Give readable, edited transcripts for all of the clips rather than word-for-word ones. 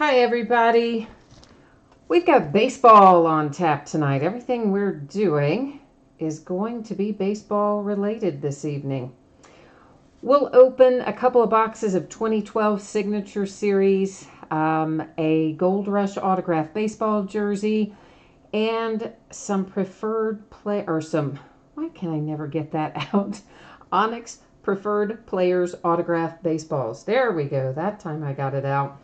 Hi, everybody. We've got baseball on tap tonight. Everything we're doing is going to be baseball related this evening. We'll open a couple of boxes of 2012 Signature Series, a Gold Rush autograph baseball jersey, and some preferred play or some, why can I never get that out? Onyx preferred players autograph baseballs. There we go. That time I got it out.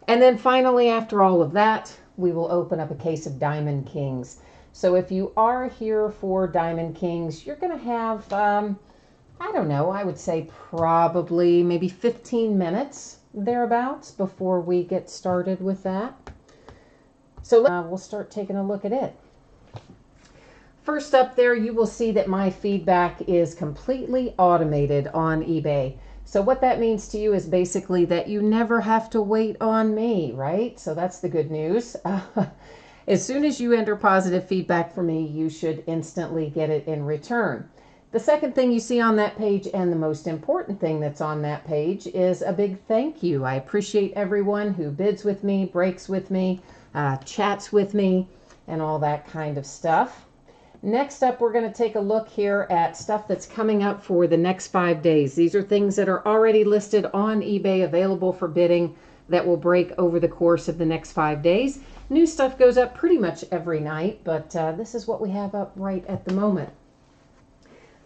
And then finally, after all of that, we will open up a case of Diamond Kings. So if you are here for Diamond Kings, you're going to have, I don't know, I would say probably maybe 15 minutes thereabouts before we get started with that. So we'll start taking a look at it. First up there, you will see that my feedback is completely automated on eBay. So what that means to you is basically that you never have to wait on me, right? So that's the good news. As soon as you enter positive feedback for me, you should instantly get it in return. The second thing you see on that page, and the most important thing that's on that page, is a big thank you. I appreciate everyone who bids with me, breaks with me, chats with me, and all that kind of stuff. Next up, we're going to take a look here at stuff that's coming up for the next 5 days. These are things that are already listed on eBay, available for bidding, that will break over the course of the next 5 days. New stuff goes up pretty much every night, but this is what we have up right at the moment.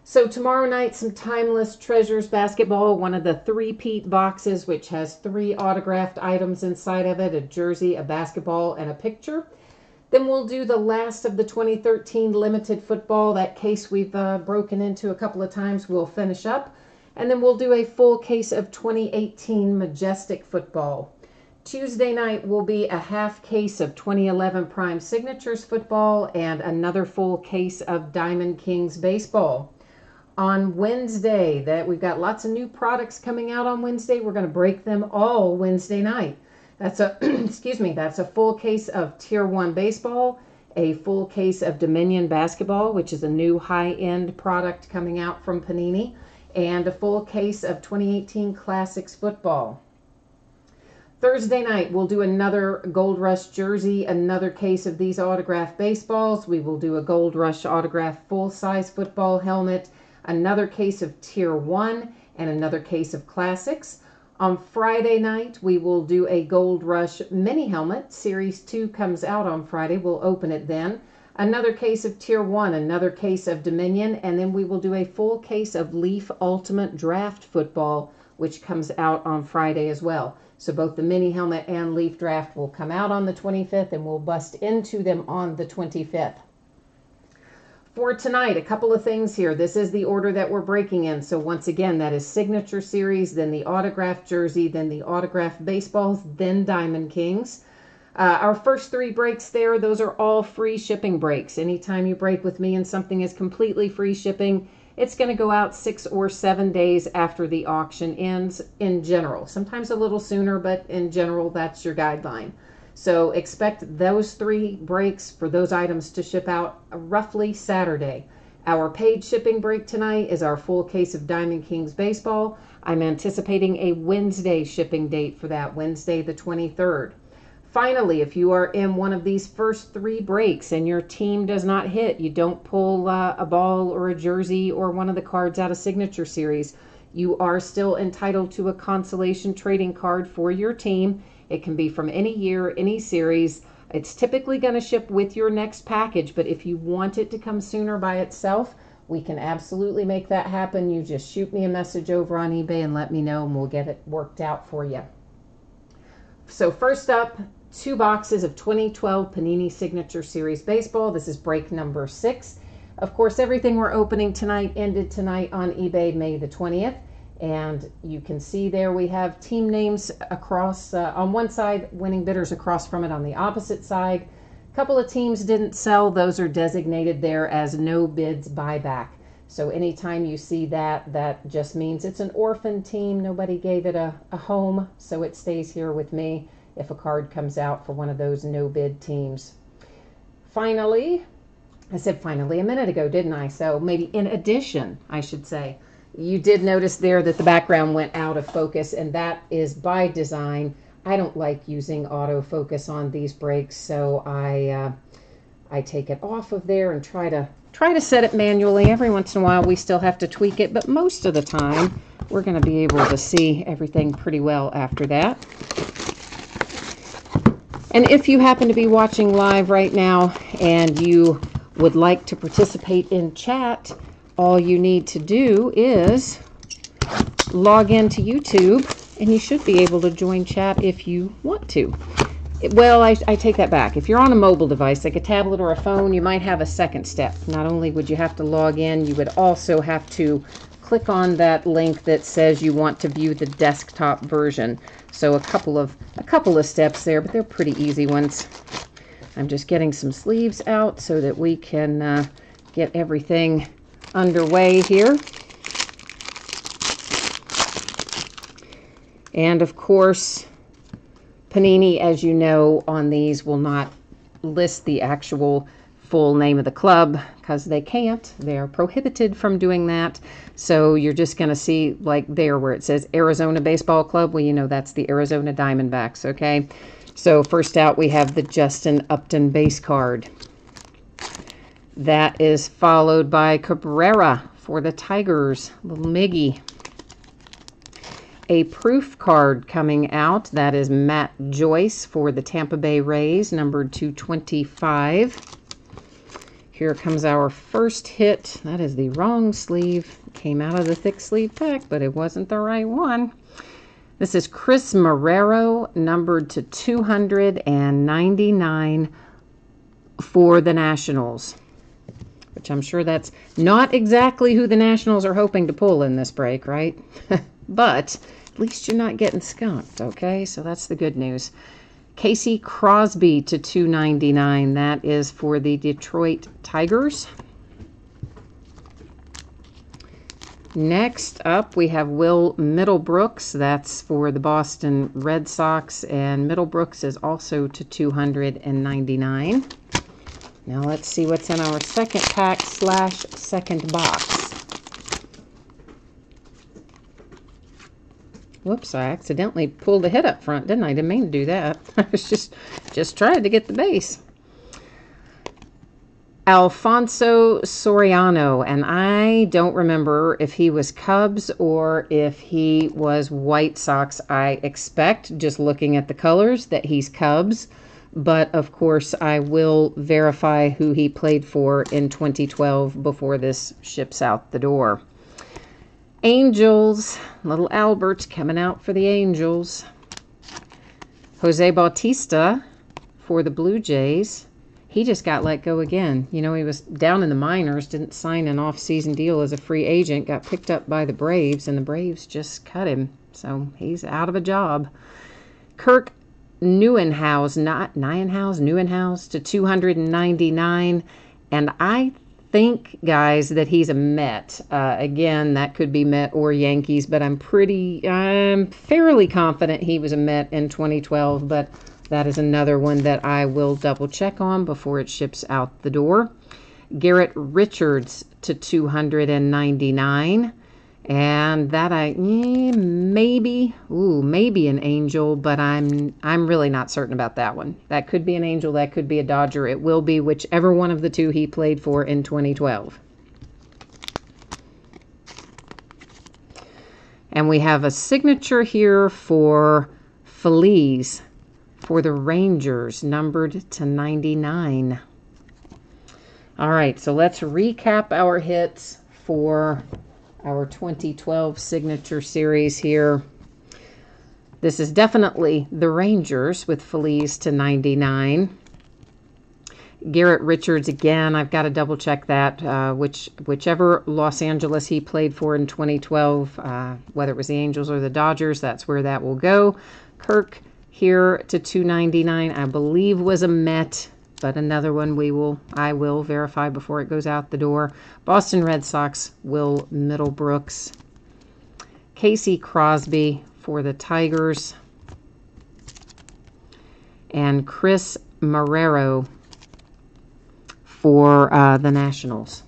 So tomorrow night, some Timeless Treasures basketball, one of the three-peat boxes, which has 3 autographed items inside of it, a jersey, a basketball, and a picture. Then we'll do the last of the 2013 limited football. That case we've broken into a couple of times, we'll finish up. And then we'll do a full case of 2018 Majestic football. Tuesday night will be a half case of 2011 Prime Signatures football and another full case of Diamond Kings baseball. On Wednesday, we've got lots of new products coming out on Wednesday. We're going to break them all Wednesday night. That's a, excuse me, that's a full case of Tier 1 baseball, a full case of Dominion basketball, which is a new high-end product coming out from Panini, and a full case of 2018 Classics football. Thursday night, we'll do another Gold Rush jersey, another case of these autographed baseballs. We will do a Gold Rush autographed full-size football helmet, another case of Tier 1, and another case of Classics. On Friday night, we will do a Gold Rush mini helmet. Series 2 comes out on Friday. We'll open it then. Another case of Tier 1, another case of Dominion, and then we will do a full case of Leaf Ultimate Draft football, which comes out on Friday as well. So both the mini helmet and Leaf Draft will come out on the 25th, and we'll bust into them on the 25th. For tonight, a couple of things here. This is the order that we're breaking in. So once again, that is Signature Series, then the autographed jersey, then the autographed baseballs, then Diamond Kings. Our first 3 breaks there, those are all free shipping breaks. Anytime you break with me and something is completely free shipping, it's going to go out 6 or 7 days after the auction ends in general. Sometimes a little sooner, but in general, that's your guideline. So expect those 3 breaks for those items to ship out roughly Saturday. Our paid shipping break tonight is our full case of Diamond Kings baseball. I'm anticipating a Wednesday shipping date for that, Wednesday the 23rd. Finally, if you are in one of these first 3 breaks and your team does not hit, you don't pull a ball or a jersey or one of the cards out of Signature Series, you are still entitled to a consolation trading card for your team. It can be from any year, any series. It's typically going to ship with your next package, but if you want it to come sooner by itself, we can absolutely make that happen. You just shoot me a message over on eBay and let me know, and we'll get it worked out for you. So first up, 2 boxes of 2012 Panini Signature Series baseball. This is break number 6. Of course, everything we're opening tonight ended tonight on eBay May the 20th. And you can see there we have team names across on one side, winning bidders across from it on the opposite side. A couple of teams didn't sell. Those are designated there as no bids buyback. So anytime you see that, that just means it's an orphan team. Nobody gave it a home, so it stays here with me if a card comes out for one of those no bid teams. Finally, I said finally a minute ago, didn't I? So maybe in addition, I should say. You did notice there that the background went out of focus, and that is by design. I don't like using autofocus on these breaks, so I take it off of there and try to set it manually. Every once in a while we still have to tweak it, but most of the time we're going to be able to see everything pretty well after that. And if you happen to be watching live right now and you would like to participate in chat, all you need to do is log into YouTube, and you should be able to join chat if you want to. Well, I take that back. If you're on a mobile device, like a tablet or a phone, you might have a second step. Not only would you have to log in, you would also have to click on that link that says you want to view the desktop version. So a couple of steps there, but they're pretty easy ones. I'm just getting some sleeves out so that we can get everything underway here. And of course, Panini, as you know, on these will not list the actual full name of the club because they can't. They are prohibited from doing that. So you're just going to see like there where it says Arizona Baseball Club. Well, you know that's the Arizona Diamondbacks, okay? So first out we have the Justin Upton base card. That is followed by Cabrera for the Tigers, little Miggy. A proof card coming out. That is Matt Joyce for the Tampa Bay Rays, numbered 225. Here comes our first hit. That is the wrong sleeve. Came out of the thick sleeve pack, but it wasn't the right one. This is Chris Marrero, numbered to 299 for the Nationals, which I'm sure that's not exactly who the Nationals are hoping to pull in this break, right? But at least you're not getting skunked, okay? So that's the good news. Casey Crosby to 299. That is for the Detroit Tigers. Next up, we have Will Middlebrooks. That's for the Boston Red Sox, and Middlebrooks is also to 299. Now let's see what's in our second pack / second box. Whoops, I accidentally pulled a hit up front, didn't I? Didn't mean to do that. I was just trying to get the base. Alfonso Soriano, and I don't remember if he was Cubs or if he was White Sox. I expect, just looking at the colors, that he's Cubs. But, of course, I will verify who he played for in 2012 before this ships out the door. Angels, little Albert coming out for the Angels. Jose Bautista for the Blue Jays. He just got let go again. You know, he was down in the minors, didn't sign an off-season deal as a free agent, got picked up by the Braves, and the Braves just cut him. So he's out of a job. Kirk Neuenhaus, Neuenhaus to 299. And I think, guys, that he's a Met. Again, that could be Met or Yankees, but I'm fairly confident he was a Met in 2012, but that is another one that I will double check on before it ships out the door. Garrett Richards to 299. And that maybe an Angel, but I'm really not certain about that one. That could be an Angel, that could be a Dodger. It will be whichever one of the two he played for in 2012. And we have a signature here for Feliz for the Rangers, numbered to 99. All right, so let's recap our hits for our 2012 signature series here. This is definitely the Rangers with Feliz to 99. Garrett Richards, again, I've got to double check that. Whichever Los Angeles he played for in 2012, whether it was the Angels or the Dodgers, that's where that will go. Kirk here to 299, I believe was a Met, but another one I will verify before it goes out the door. Boston Red Sox, Will Middlebrooks. Casey Crosby for the Tigers. And Chris Marrero for the Nationals.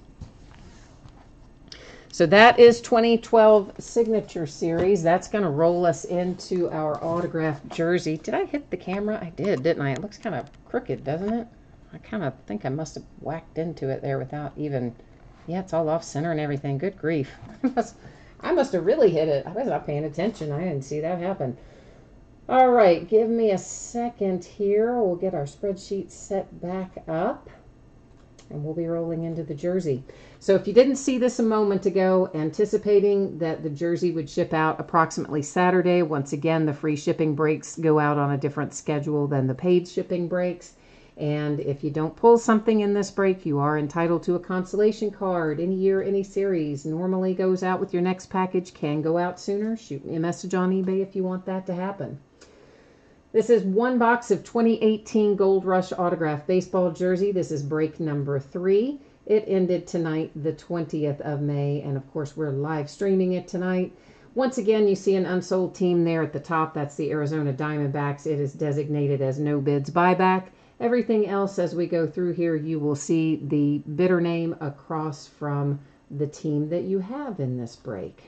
So that is 2012 Signature Series. That's going to roll us into our autographed jersey. Did I hit the camera? I did, didn't I? It looks kind of crooked, doesn't it? I kind of think I must have whacked into it there without even... Yeah, it's all off center and everything. Good grief. I must have really hit it. I was not paying attention. I didn't see that happen. All right, give me a second here. We'll get our spreadsheet set back up, and we'll be rolling into the jersey. So if you didn't see this a moment ago, anticipating that the jersey would ship out approximately Saturday, once again, the free shipping breaks go out on a different schedule than the paid shipping breaks. And if you don't pull something in this break, you are entitled to a consolation card. Any year, any series. Normally goes out with your next package. Can go out sooner. Shoot me a message on eBay if you want that to happen. This is one box of 2018 Gold Rush Autograph Baseball Jersey. This is break number 3. It ended tonight, the 20th of May. And of course, we're live streaming it tonight. Once again, you see an unsold team there at the top. That's the Arizona Diamondbacks. It is designated as no bids buyback. Everything else, as we go through here, you will see the bidder name across from the team that you have in this break.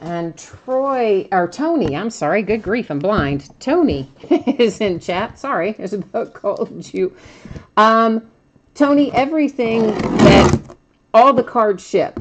And Tony, I'm sorry, good grief, I'm blind. Tony is in chat. Sorry, I was about called you. Tony, everything that, all the cards ship.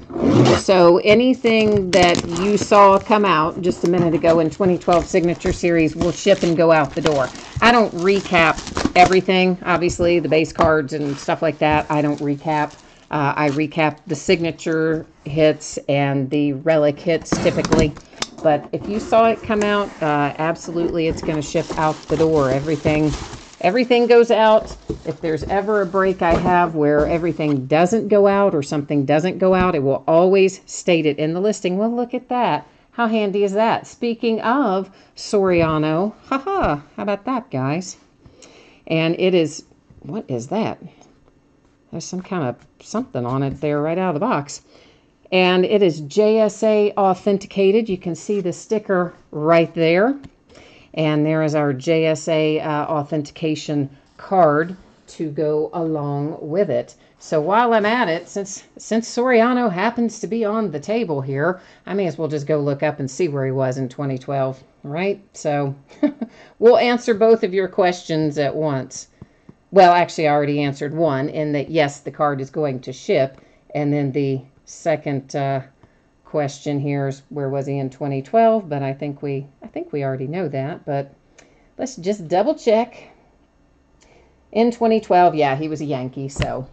So anything that you saw come out just a minute ago in 2012 Signature Series will ship and go out the door. I don't recap everything, obviously, the base cards and stuff like that. I don't recap. I recap the signature hits and the relic hits typically. But if you saw it come out, absolutely it's going to ship out the door. Everything goes out. If there's ever a break I have where everything doesn't go out or something doesn't go out, it will always state it in the listing. Well, look at that. How handy is that? Speaking of Soriano, haha, how about that, guys? And it is, what is that? There's some kind of something on it there right out of the box. And it is JSA authenticated. You can see the sticker right there. And there is our JSA authentication card to go along with it. So while I'm at it, since Soriano happens to be on the table here, I may as well just go look up and see where he was in 2012, right? So we'll answer both of your questions at once. Well, actually, I already answered one in that, yes, the card is going to ship. And then the second question here is, where was he in 2012? But I think we already know that. But let's just double check. In 2012, yeah, he was a Yankee. So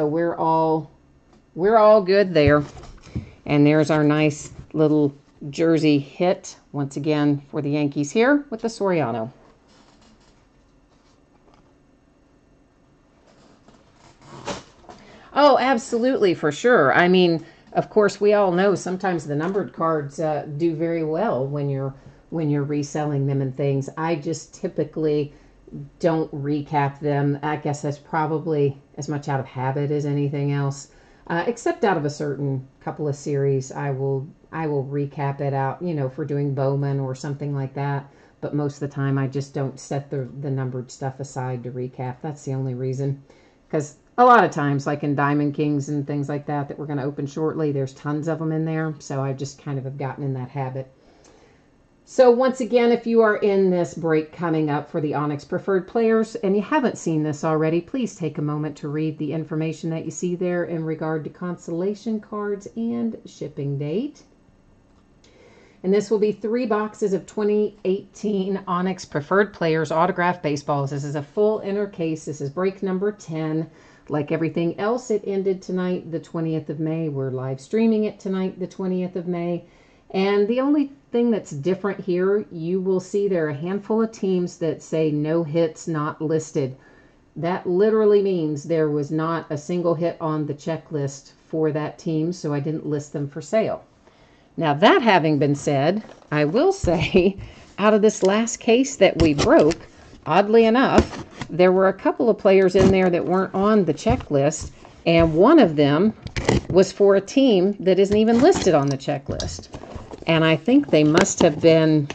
we're all good there. And there's our nice little jersey hit once again for the Yankees here with the Soriano. Oh, absolutely, for sure. I mean, of course, we all know sometimes the numbered cards do very well when you're reselling them and things. I just typically don't recap them. I guess that's probably as much out of habit as anything else, except out of a certain couple of series. I will recap it out, you know, for doing Bowman or something like that. But most of the time, I just don't set the numbered stuff aside to recap. That's the only reason, because a lot of times, like in Diamond Kings and things like that we're going to open shortly, there's tons of them in there. So I just kind of have gotten in that habit. So once again, if you are in this break coming up for the Onyx Preferred Players and you haven't seen this already, please take a moment to read the information that you see there in regard to consolation cards and shipping date. And this will be 3 boxes of 2018 Onyx Preferred Players autographed baseballs. This is a full inner case. This is break number 10. Like everything else, it ended tonight, the 20th of May. We're live streaming it tonight, the 20th of May. And the only thing that's different here, you will see there are a handful of teams that say no hits not listed. That literally means there was not a single hit on the checklist for that team, so I didn't list them for sale. Now, that having been said, I will say, out of this last case that we broke, oddly enough, there were a couple of players in there that weren't on the checklist, and one of them was for a team that isn't even listed on the checklist. And I think they must have been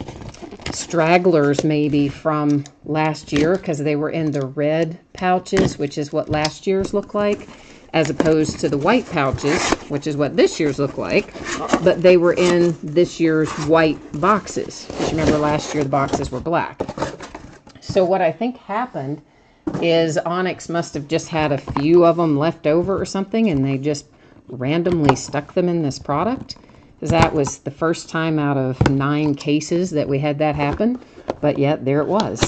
stragglers maybe from last year, because they were in the red pouches, which is what last year's looked like. as opposed to the white pouches, which is what this year's look like, but they were in this year's white boxes. Because remember last year the boxes were black. So what I think happened is Onyx must have just had a few of them left over or something, and they just randomly stuck them in this product. Because that was the first time out of 9 cases that we had that happen, but yet there it was.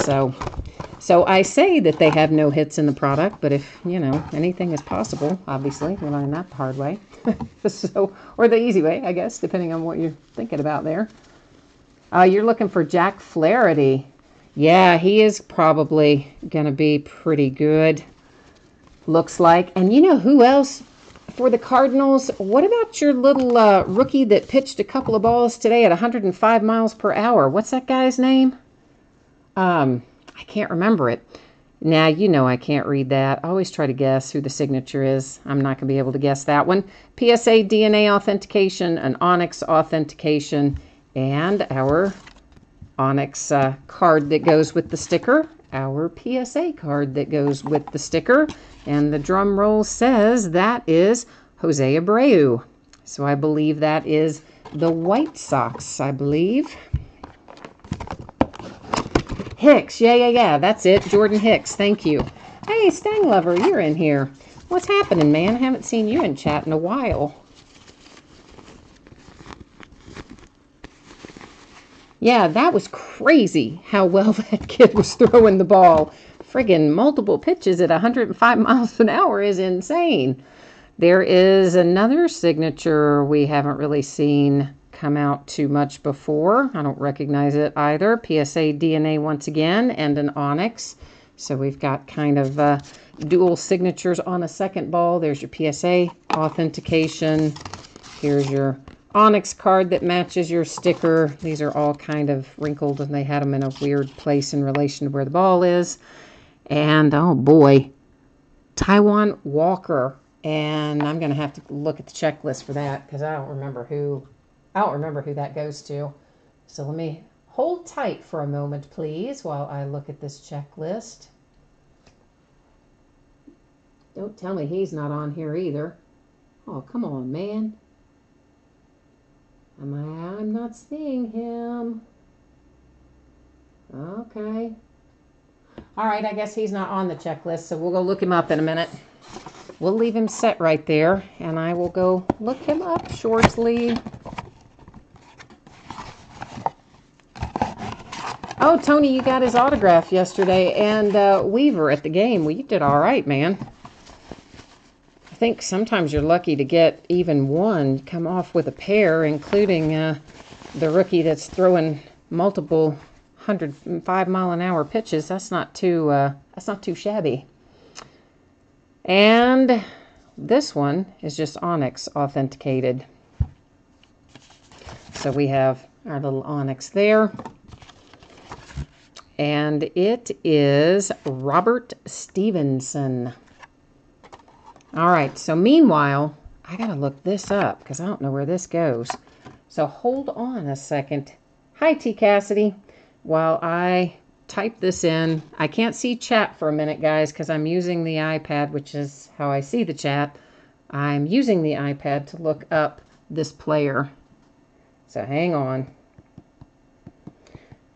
So I say that they have no hits in the product, but if, you know, anything is possible, obviously, we learned that the hard way. Or the easy way, I guess, depending on what you're thinking about there. You're looking for Jack Flaherty. Yeah, he is probably going to be pretty good, looks like. And you know who else for the Cardinals? What about your little rookie that pitched a couple of balls today at 105 miles per hour? What's that guy's name? I can't remember it. Now, you know I can't read that. I always try to guess who the signature is. I'm not going to be able to guess that one. PSA DNA authentication, an Onyx authentication, and our Onyx card that goes with the sticker, our PSA card that goes with the sticker, and the drum roll says that is Jose Abreu. So I believe that is the White Sox, I believe. Hicks, yeah, that's it. Jordan Hicks, thank you. Hey, Stang Lover, you're in here. What's happening, man? I haven't seen you in chat in a while. Yeah, that was crazy how well that kid was throwing the ball. Friggin' multiple pitches at 105 miles an hour is insane. There is another signature we haven't really seen come out too much before. I don't recognize it either. PSA DNA once again, and an Onyx. So we've got kind of dual signatures on a second ball. There's your PSA authentication. Here's your Onyx card that matches your sticker. These are all kind of wrinkled, and they had them in a weird place in relation to where the ball is. And oh boy, Taijuan Walker. And I'm going to have to look at the checklist for that because I don't remember who that goes to. So let me hold tight for a moment, please, while I look at this checklist. Don't tell me he's not on here either. Oh, come on, man. I'm not seeing him. Okay. All right, I guess he's not on the checklist, so we'll go look him up in a minute. We'll leave him set right there, and I will go look him up shortly. Oh, Tony, you got his autograph yesterday, and Weaver at the game. Well, you did all right, man. I think sometimes you're lucky to get even one come off with a pair, including the rookie that's throwing multiple 105-mile-an-hour pitches. That's not too shabby. And this one is just Onyx authenticated. So we have our little Onyx there. And it is Robert Stevenson. All right, so meanwhile, I got to look this up because I don't know where this goes. So hold on a second. Hi, T. Cassidy. While I type this in, I can't see chat for a minute, guys, because I'm using the iPad, which is how I see the chat. I'm using the iPad to look up this player. So hang on.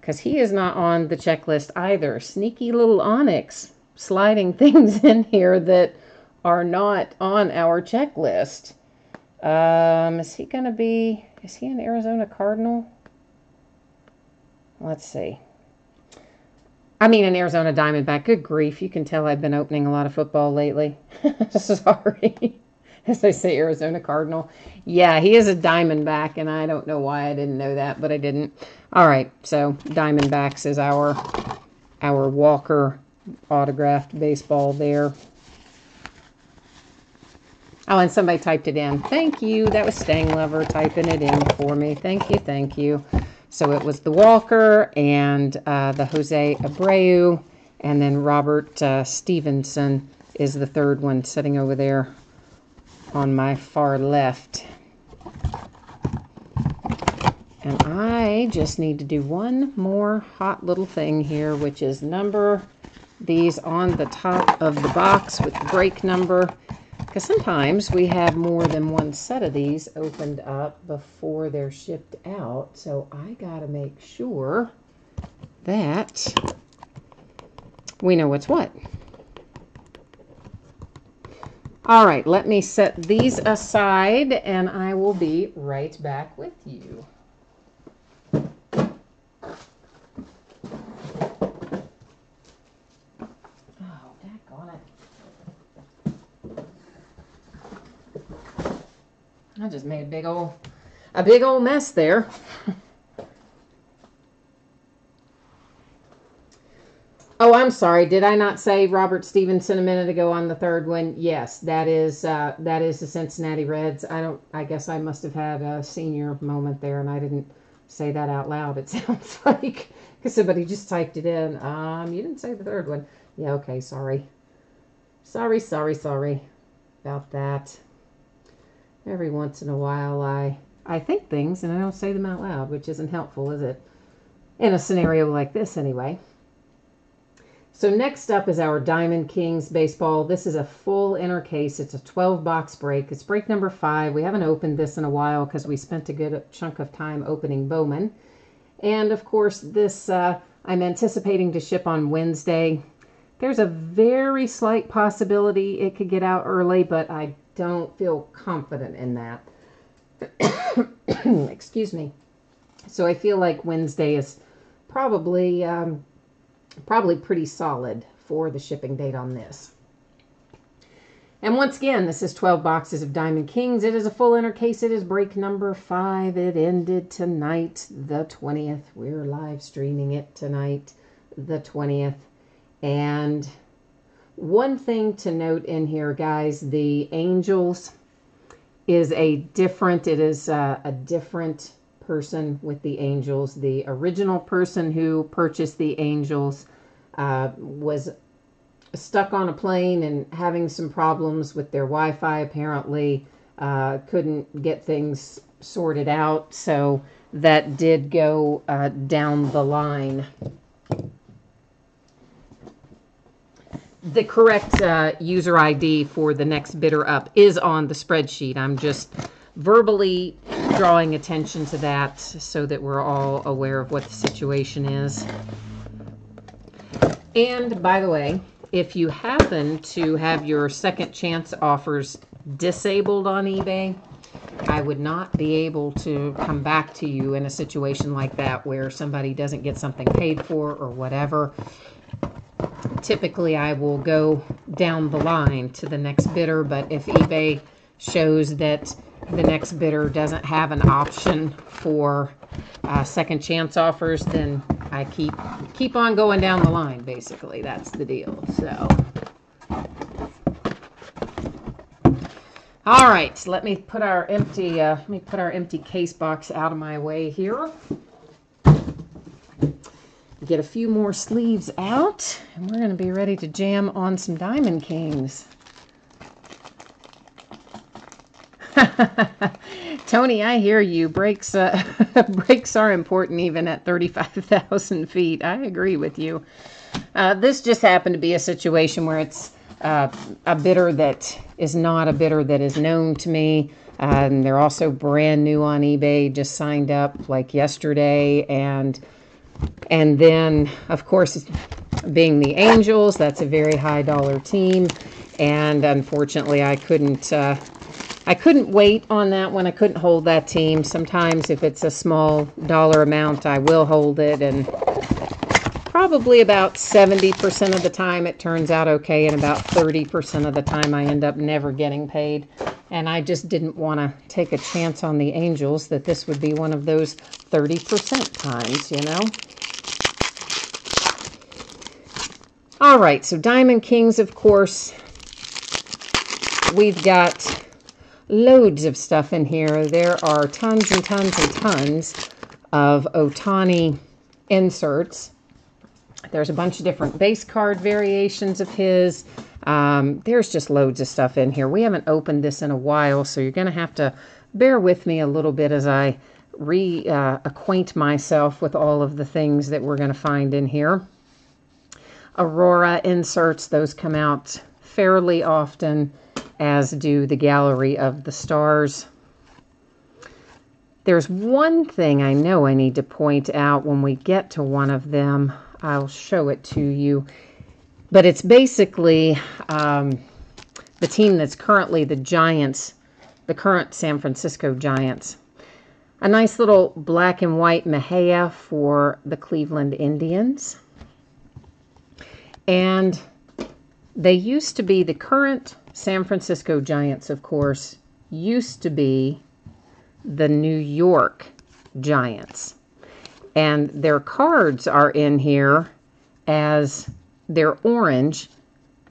Because he is not on the checklist either. Sneaky little Onyx sliding things in here that are not on our checklist. Is he an Arizona Cardinal? Let's see. I mean an Arizona Diamondback. Good grief. You can tell I've been opening a lot of football lately. Sorry. As I say, Arizona Cardinal. Yeah, he is a Diamondback, and I don't know why I didn't know that, but I didn't. All right, so Diamondbacks is our Walker autographed baseball there. Oh, and somebody typed it in. Thank you. That was Stang Lover typing it in for me. Thank you, thank you. So it was the Walker and the Jose Abreu, and then Robert Stevenson is the third one sitting over there on my far left. And I just need to do one more hot little thing here, which is number these on the top of the box with the break number. Because sometimes we have more than one set of these opened up before they're shipped out. So I got to make sure that we know what's what. All right, let me set these aside and I will be right back with you. Oh, daggone it. I just made a big old mess there. Oh, I'm sorry. Did I not say Robert Stevenson a minute ago on the third one? Yes, that is the Cincinnati Reds. I guess I must have had a senior moment there, and I didn't say that out loud. It sounds like because somebody just typed it in. You didn't say the third one. Yeah, okay. Sorry about that. Every once in a while, I think things and I don't say them out loud, which isn't helpful, is it? In a scenario like this, anyway. So next up is our Diamond Kings baseball. This is a full inner case. It's a 12-box break. It's break number 5. We haven't opened this in a while because we spent a good chunk of time opening Bowman. And, of course, this I'm anticipating to ship on Wednesday. There's a very slight possibility it could get out early, but I don't feel confident in that. Excuse me. So I feel like Wednesday is probably pretty solid for the shipping date on this. And once again, this is 12 boxes of Diamond Kings. It is a full inner case. It is break number 5. It ended tonight, the 20th. We're live streaming it tonight, the 20th. And one thing to note in here, guys, the Angels is a different person with the Angels. The original person who purchased the Angels was stuck on a plane and having some problems with their Wi-Fi, apparently. Couldn't get things sorted out, so that did go down the line. The correct user ID for the next bidder up is on the spreadsheet. I'm just verbally drawing attention to that so that we're all aware of what the situation is. And by the way, if you happen to have your second chance offers disabled on eBay, I would not be able to come back to you in a situation like that where somebody doesn't get something paid for or whatever. Typically, I will go down the line to the next bidder, but if eBay shows that the next bidder doesn't have an option for second chance offers, then I keep on going down the line. Basically, that's the deal. So, all right, let me put our empty case box out of my way here. Get a few more sleeves out, and we're going to be ready to jam on some Diamond Kings. Tony, I hear you. Breaks are important even at 35,000 feet. I agree with you. This just happened to be a situation where it's a bidder that is not a bidder that is known to me. They're also brand new on eBay, just signed up like yesterday, and then, of course, being the Angels, that's a very high dollar team. And unfortunately, I couldn't wait on that one. I couldn't hold that team. Sometimes if it's a small dollar amount, I will hold it. And probably about 70% of the time it turns out okay. And about 30% of the time I end up never getting paid. And I just didn't want to take a chance on the Angels that this would be one of those 30% times, you know. All right, so Diamond Kings, of course, we've got loads of stuff in here. There are tons and tons and tons of Ohtani inserts. There's a bunch of different base card variations of his. There's just loads of stuff in here. We haven't opened this in a while, so you're going to have to bear with me a little bit as I acquaint myself with all of the things that we're going to find in here. Aurora inserts, those come out fairly often. as do the Gallery of the Stars. There's one thing I know I need to point out when we get to one of them. I'll show it to you. But it's basically the team that's currently the Giants, the current San Francisco Giants. A nice little black and white Mejia for the Cleveland Indians. And they used to be, the current San Francisco Giants, of course, used to be the New York Giants. And their cards are in here as they're orange,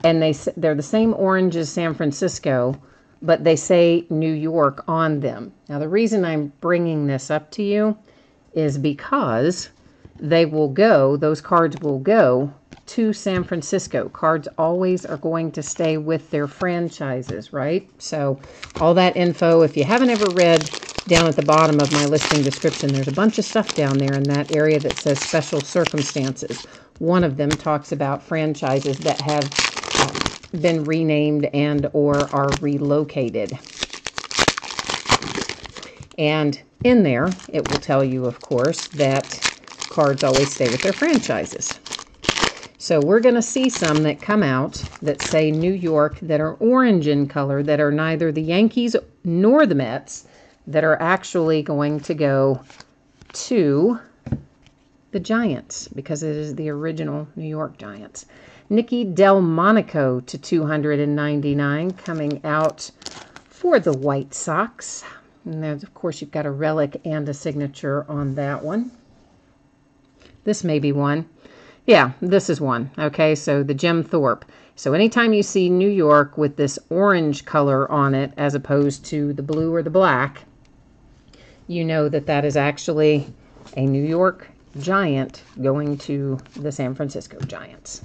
and they're the same orange as San Francisco, but they say New York on them. Now, the reason I'm bringing this up to you is because those cards will go to San Francisco. Cards always are going to stay with their franchises, right? So all that info, if you haven't ever read down at the bottom of my listing description, there's a bunch of stuff down there in that area that says special circumstances. One of them talks about franchises that have been renamed and or are relocated. And in there, it will tell you, of course, that cards always stay with their franchises. So we're going to see some that come out that say New York, that are orange in color, that are neither the Yankees nor the Mets, that are actually going to go to the Giants, because it is the original New York Giants. Nicky Delmonico to 299 coming out for the White Sox. And then, of course, you've got a relic and a signature on that one. This may be one. Yeah, this is one. Okay, so the Jim Thorpe. So anytime you see New York with this orange color on it as opposed to the blue or the black, you know that that is actually a New York Giant going to the San Francisco Giants.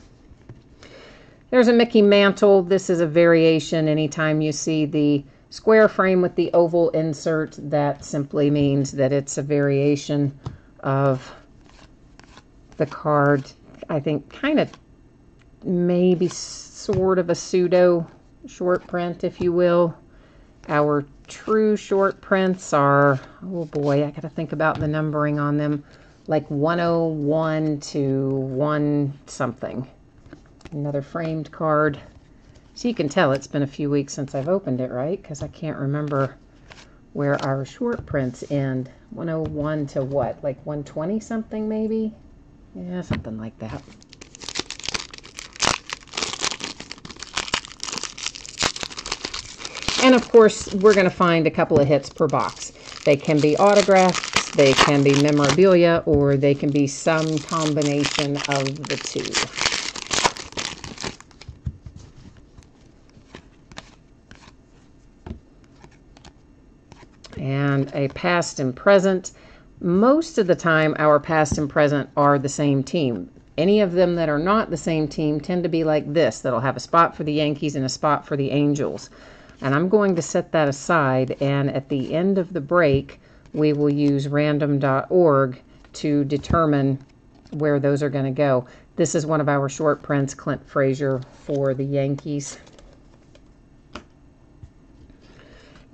There's a Mickey Mantle. This is a variation. Anytime you see the square frame with the oval insert, that simply means that it's a variation of the card. I think kind of maybe sort of a pseudo short print, if you will. Our true short prints are, oh boy, I got to think about the numbering on them, like 101 to 1 something. Another framed card. So you can tell it's been a few weeks since I've opened it, right? Because I can't remember where our short prints end. 101 to what? Like 120 something maybe? Yeah, something like that. And of course, we're going to find a couple of hits per box. They can be autographs, they can be memorabilia, or they can be some combination of the two. And a past and present. Most of the time, our past and present are the same team. Any of them that are not the same team tend to be like this, that'll have a spot for the Yankees and a spot for the Angels. And I'm going to set that aside, and at the end of the break, we will use random.org to determine where those are going to go. This is one of our short prints, Clint Frazier for the Yankees.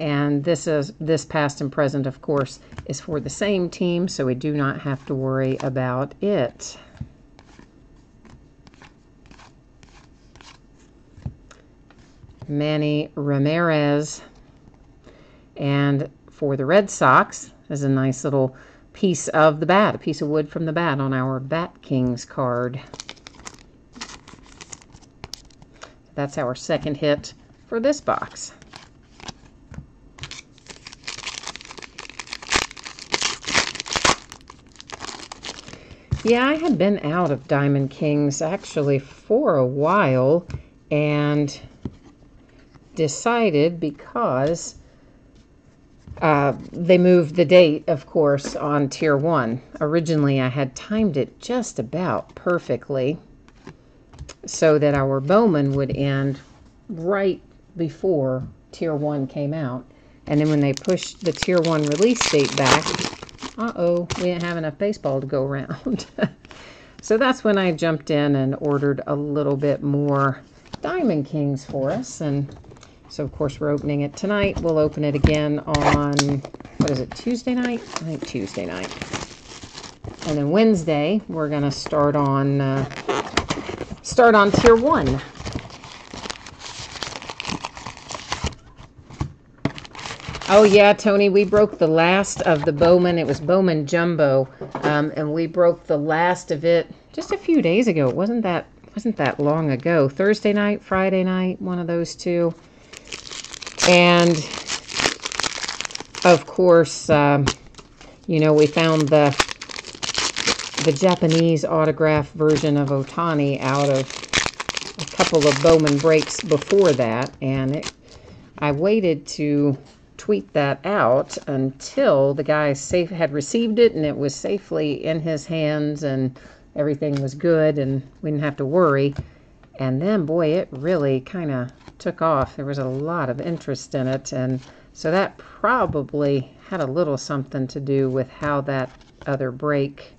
And this past and present, of course, is for the same team, so we do not have to worry about it. Manny Ramirez. And for the Red Sox, is a nice little piece of the bat, a piece of wood from the bat on our Bat Kings card. That's our second hit for this box. Yeah, I had been out of Diamond Kings actually for a while, and decided, because they moved the date, of course, on Tier 1. Originally, I had timed it just about perfectly so that our Bowman would end right before Tier 1 came out. And then when they pushed the Tier 1 release date back, we didn't have enough baseball to go around. So that's when I jumped in and ordered a little bit more Diamond Kings for us. And So, of course, we're opening it tonight. We'll open it again on, what is it, Tuesday night? I think Tuesday night. And then Wednesday, we're going to start on Tier 1. Oh, yeah, Tony, we broke the last of the Bowman. It was Bowman Jumbo, and we broke the last of it just a few days ago. It wasn't that long ago. Thursday night, Friday night, one of those two. And, of course, you know, we found the Japanese autograph version of Ohtani out of a couple of Bowman breaks before that. And I waited to tweet that out until the guy had received it and it was safely in his hands and everything was good and we didn't have to worry. And then, boy, it really kind of took off. There was a lot of interest in it, and so that probably had a little something to do with how that other break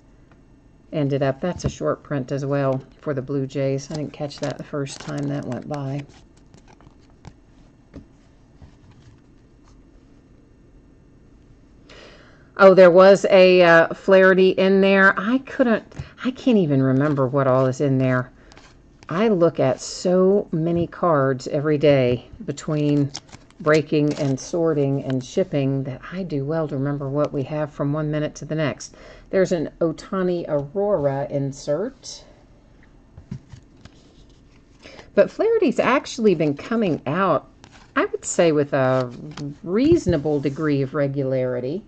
ended up. That's a short print as well for the Blue Jays. I didn't catch that the first time that went by. Oh, there was a Flaherty in there. I can't even remember what all is in there. I look at so many cards every day between breaking and sorting and shipping that I do well to remember what we have from one minute to the next. There's an Ohtani Aurora insert. But Flaherty's actually been coming out, I would say, with a reasonable degree of regularity.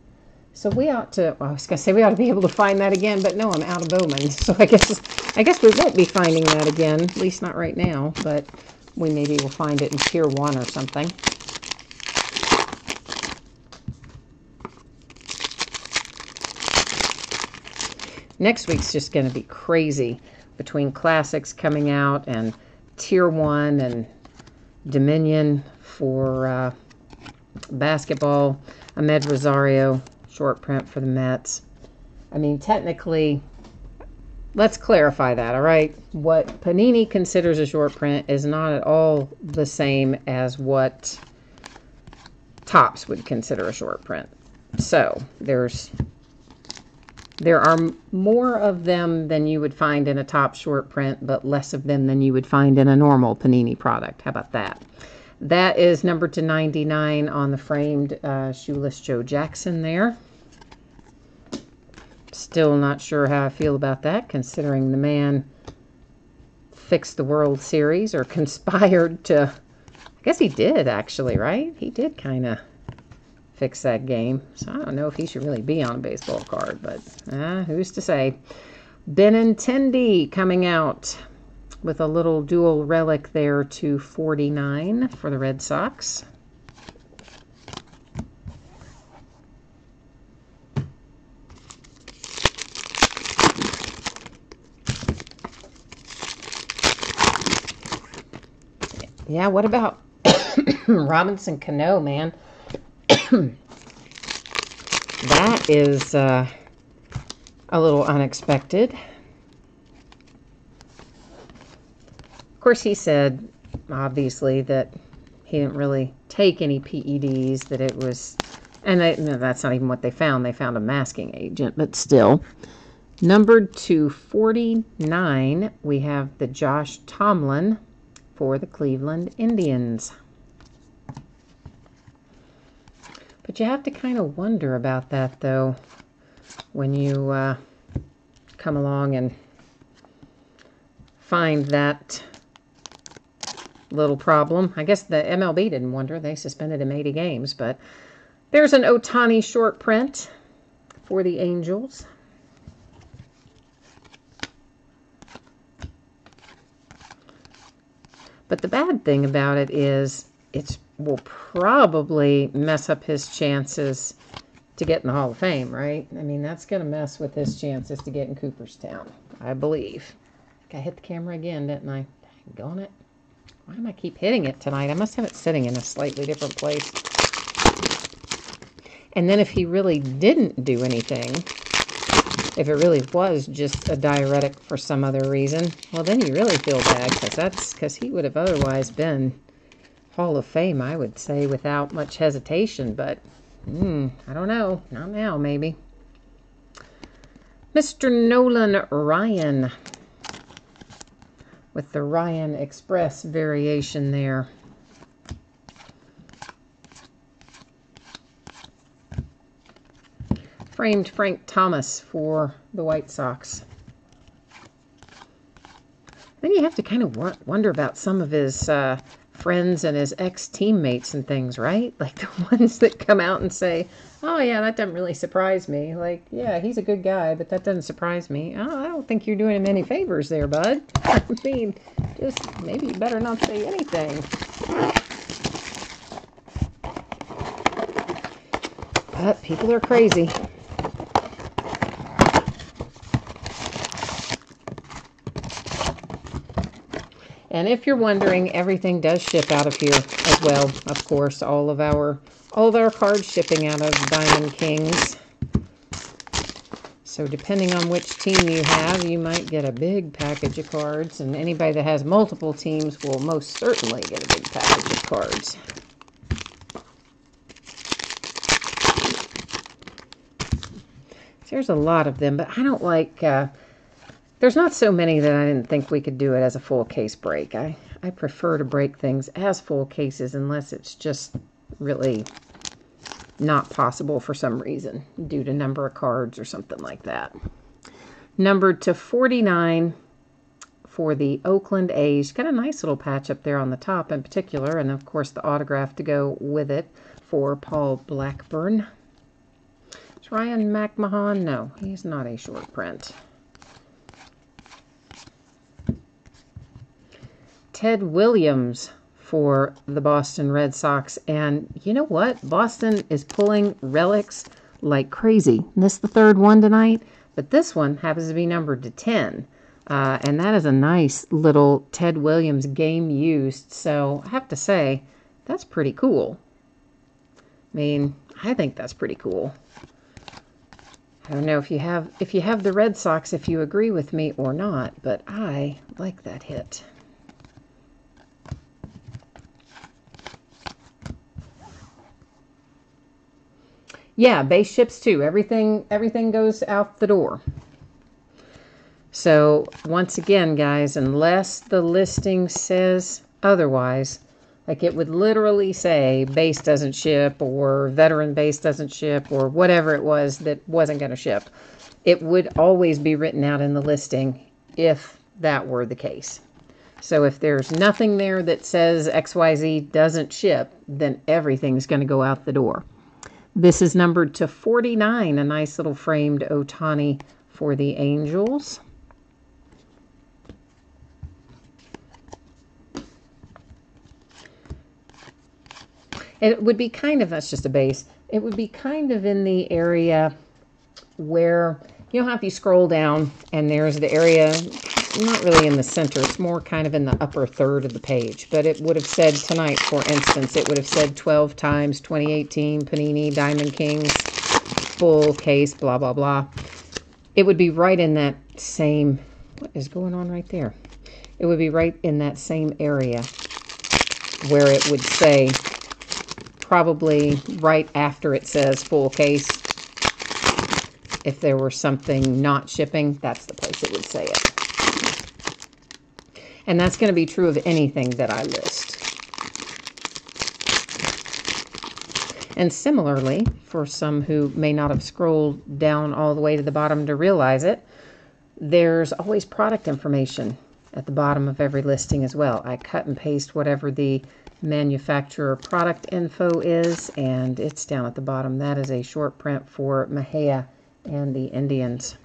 So we ought to, well, I was going to say we ought to be able to find that again, but no, I'm out of Bowman. So I guess we won't be finding that again, at least not right now, but we maybe will find it in Tier 1 or something. Next week's just going to be crazy between Classics coming out and Tier 1 and Dominion for basketball. Ahmed Rosario, short print for the Mets. I mean, technically, let's clarify that, all right? What Panini considers a short print is not at all the same as what Topps would consider a short print. So, there are more of them than you would find in a Topps short print, but less of them than you would find in a normal Panini product. How about that? That is numbered to 99 on the framed shoeless Joe Jackson there. Still not sure how I feel about that, considering the man fixed the World Series, or conspired to, I guess he did actually, right? He did kind of fix that game. So I don't know if he should really be on a baseball card, but who's to say? Benintendi coming out with a little dual relic there to 49 for the Red Sox. Yeah, what about Robinson Cano, man? That is a little unexpected. Of course, he said, obviously, that he didn't really take any PEDs, that it was, and no, that's not even what they found. They found a masking agent, but still. Numbered to 49, we have the Josh Tomlin for the Cleveland Indians. But you have to kind of wonder about that, though, when you come along and find that little problem. I guess the MLB didn't wonder. They suspended him 80 games. But there's an Ohtani short print for the Angels. But the bad thing about it is it will probably mess up his chances to get in the Hall of Fame, right? I mean, that's going to mess with his chances to get in Cooperstown, I believe. I hit the camera again, didn't I? Dang it. Why am I keep hitting it tonight? I must have it sitting in a slightly different place. And then if he really didn't do anything, if it really was just a diuretic for some other reason, well, then you really feel bad, because he would have otherwise been Hall of Fame, I would say, without much hesitation, but I don't know. Not now, maybe. Mr. Nolan Ryan with the Ryan Express variation there. Framed Frank Thomas for the White Sox. Then you have to kind of wonder about some of his friends and his ex-teammates and things, right? Like the ones that come out and say, oh yeah, that doesn't really surprise me. Like, yeah, he's a good guy, but that doesn't surprise me. Oh, I don't think you're doing him any favors there, bud. I mean, just maybe you better not say anything. But people are crazy. And if you're wondering, everything does ship out of here as well. Of course, all of our cards shipping out of Diamond Kings. So depending on which team you have, you might get a big package of cards. And anybody that has multiple teams will most certainly get a big package of cards. There's a lot of them, but I don't like... there's not so many that I didn't think we could do it as a full case break. I prefer to break things as full cases unless it's just really not possible for some reason due to number of cards or something like that. Numbered to 49 for the Oakland A's. Got a nice little patch up there on the top in particular, and of course the autograph to go with it for Paul Blackburn. Is Ryan McMahon? No, he's not a short print. Ted Williams for the Boston Red Sox. And you know what? Boston is pulling relics like crazy. This is the third one tonight, but this one happens to be numbered to 10. And that is a nice little Ted Williams game used. So I have to say, that's pretty cool. I mean, I think that's pretty cool. I don't know if you have the Red Sox, if you agree with me or not, but I like that hit. Yeah, base ships too. Everything goes out the door. So once again, guys, unless the listing says otherwise, like it would literally say base doesn't ship or veteran base doesn't ship or whatever it was that wasn't going to ship, it would always be written out in the listing if that were the case. So if there's nothing there that says XYZ doesn't ship, then everything's going to go out the door. This is numbered to 49, a nice little framed Ohtani for the Angels. It would be kind of, that's just a base, it would be kind of in the area where, you know how if you scroll down and there's the area, not really in the center, it's more kind of in the upper third of the page, but it would have said tonight, for instance, it would have said 12 times 2018 Panini Diamond Kings, full case, blah, blah, blah. It would be right in that same, what is going on right there? It would be right in that same area where it would say, probably right after it says full case, if there were something not shipping, that's the place it would say it. And that's going to be true of anything that I list. And similarly, for some who may not have scrolled down all the way to the bottom to realize it, there's always product information at the bottom of every listing as well. I cut and paste whatever the manufacturer product info is, and it's down at the bottom. That is a short print for Mejia and the Indians.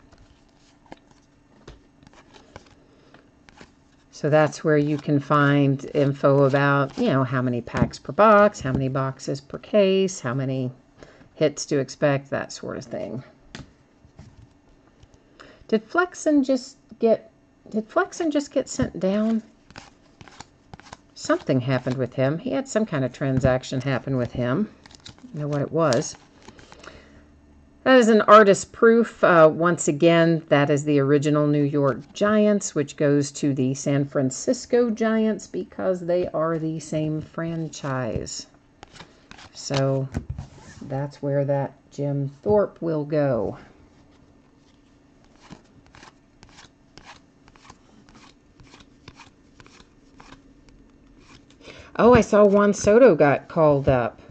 So that's where you can find info about, you know, how many packs per box, how many boxes per case, how many hits to expect, that sort of thing. Did Flexen just get sent down? Something happened with him. He had some kind of transaction happen with him. I don't know what it was. That is an artist proof. Once again, that is the original New York Giants, which goes to the San Francisco Giants because they are the same franchise. So that's where that Jim Thorpe will go. Oh, I saw Juan Soto got called up.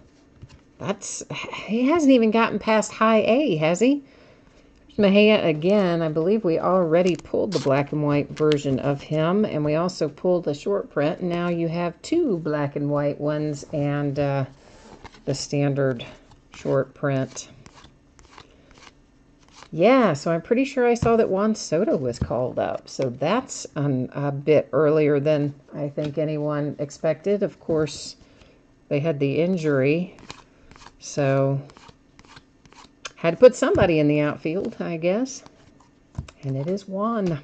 He hasn't even gotten past high A, has he? Mejia again. I believe we already pulled the black and white version of him, and we also pulled a short print. Now you have two black and white ones and the standard short print. Yeah, so I'm pretty sure I saw that Juan Soto was called up. So that's a bit earlier than I think anyone expected. Of course, they had the injury. So, had to put somebody in the outfield, I guess. And it is Juan.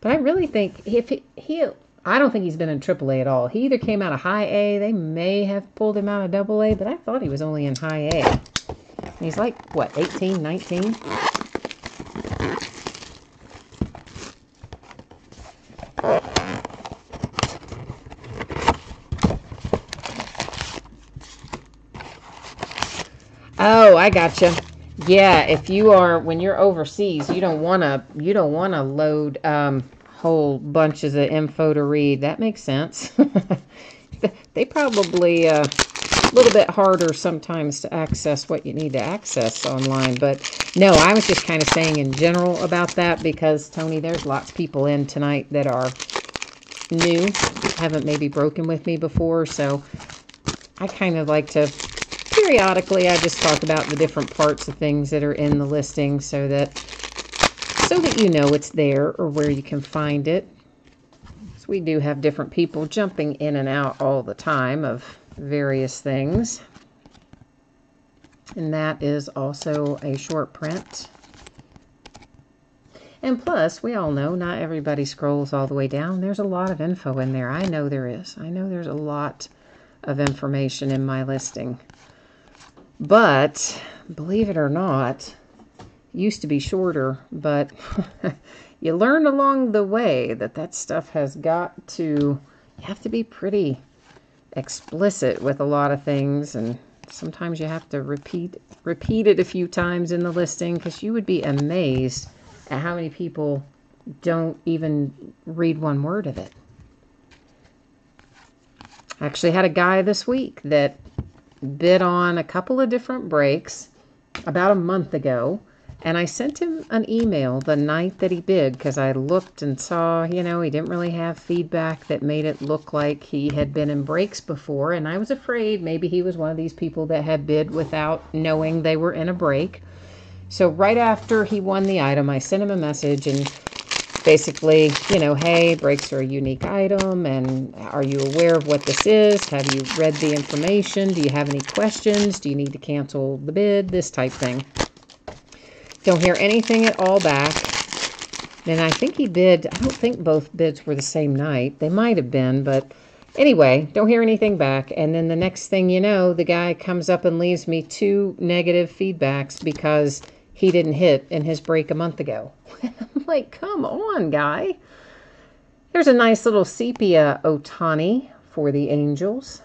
But I really think I don't think he's been in AAA at all. He either came out of high A, they may have pulled him out of AA, but I thought he was only in high A. And he's like, what, 18, 19? Oh, I gotcha. Yeah, if you are, when you're overseas, you don't want to load whole bunches of info to read. That makes sense. They probably a little bit harder sometimes to access what you need to access online. But no, I was just kind of saying in general about that because, Tony, there's lots of people in tonight that are new, haven't maybe broken with me before. So I kind of like to, periodically, I just talk about the different parts of things that are in the listing so that you know it's there or where you can find it. So we do have different people jumping in and out all the time of various things. And that is also a short print. And plus, we all know not everybody scrolls all the way down. There's a lot of info in there. I know there is. I know there's a lot of information in my listing. But, believe it or not, it used to be shorter, but you learn along the way that stuff has got to, you have to be pretty explicit with a lot of things, and sometimes you have to repeat it a few times in the listing, because you would be amazed at how many people don't even read one word of it. I actually had a guy this week that bid on a couple of different breaks about a month ago, and I sent him an email the night that he bid because I looked and saw, he didn't really have feedback that made it look like he had been in breaks before, and I was afraid maybe he was one of these people that had bid without knowing they were in a break. So right after he won the item, I sent him a message and basically, hey, breaks are a unique item, and are you aware of what this is? Have you read the information? Do you have any questions? Do you need to cancel the bid? This type thing. Don't hear anything at all back. Then I think he bid, I don't think both bids were the same night. They might have been, but anyway, don't hear anything back. And then the next thing you know, the guy comes up and leaves me 2 negative feedbacks because he didn't hit in his break a month ago. I'm like, come on, guy. There's a nice little sepia Ohtani for the Angels.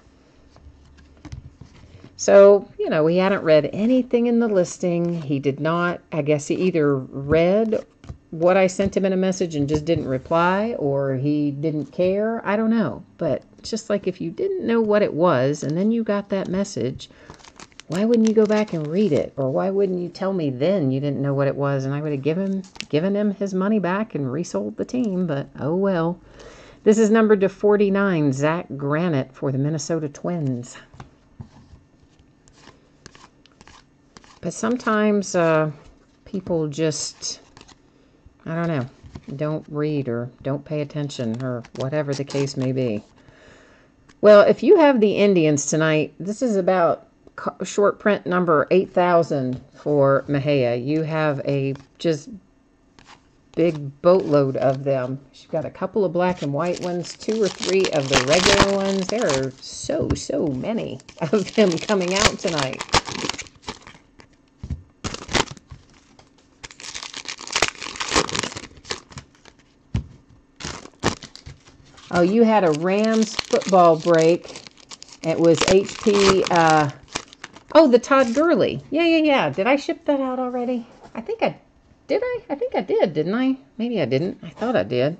So, he hadn't read anything in the listing. He did not, I guess he either read what I sent him in a message and just didn't reply, or he didn't care. I don't know. But just like if you didn't know what it was and then you got that message, why wouldn't you go back and read it? Or why wouldn't you tell me then you didn't know what it was? And I would have given him his money back and resold the team, but oh well. This is numbered to 49, Zach Granite for the Minnesota Twins. But sometimes people just, I don't know, don't read or don't pay attention or whatever the case may be. Well, if you have the Indians tonight, this is about short print number 8,000 for Mejia. You have a just big boatload of them. You've got a couple of black and white ones, 2 or 3 of the regular ones. There are so many of them coming out tonight. Oh, you had a Rams football break. It was HP. Oh, the Todd Gurley. Yeah. Did I ship that out already? I think I did. I think I did, didn't I? Maybe I didn't. I thought I did.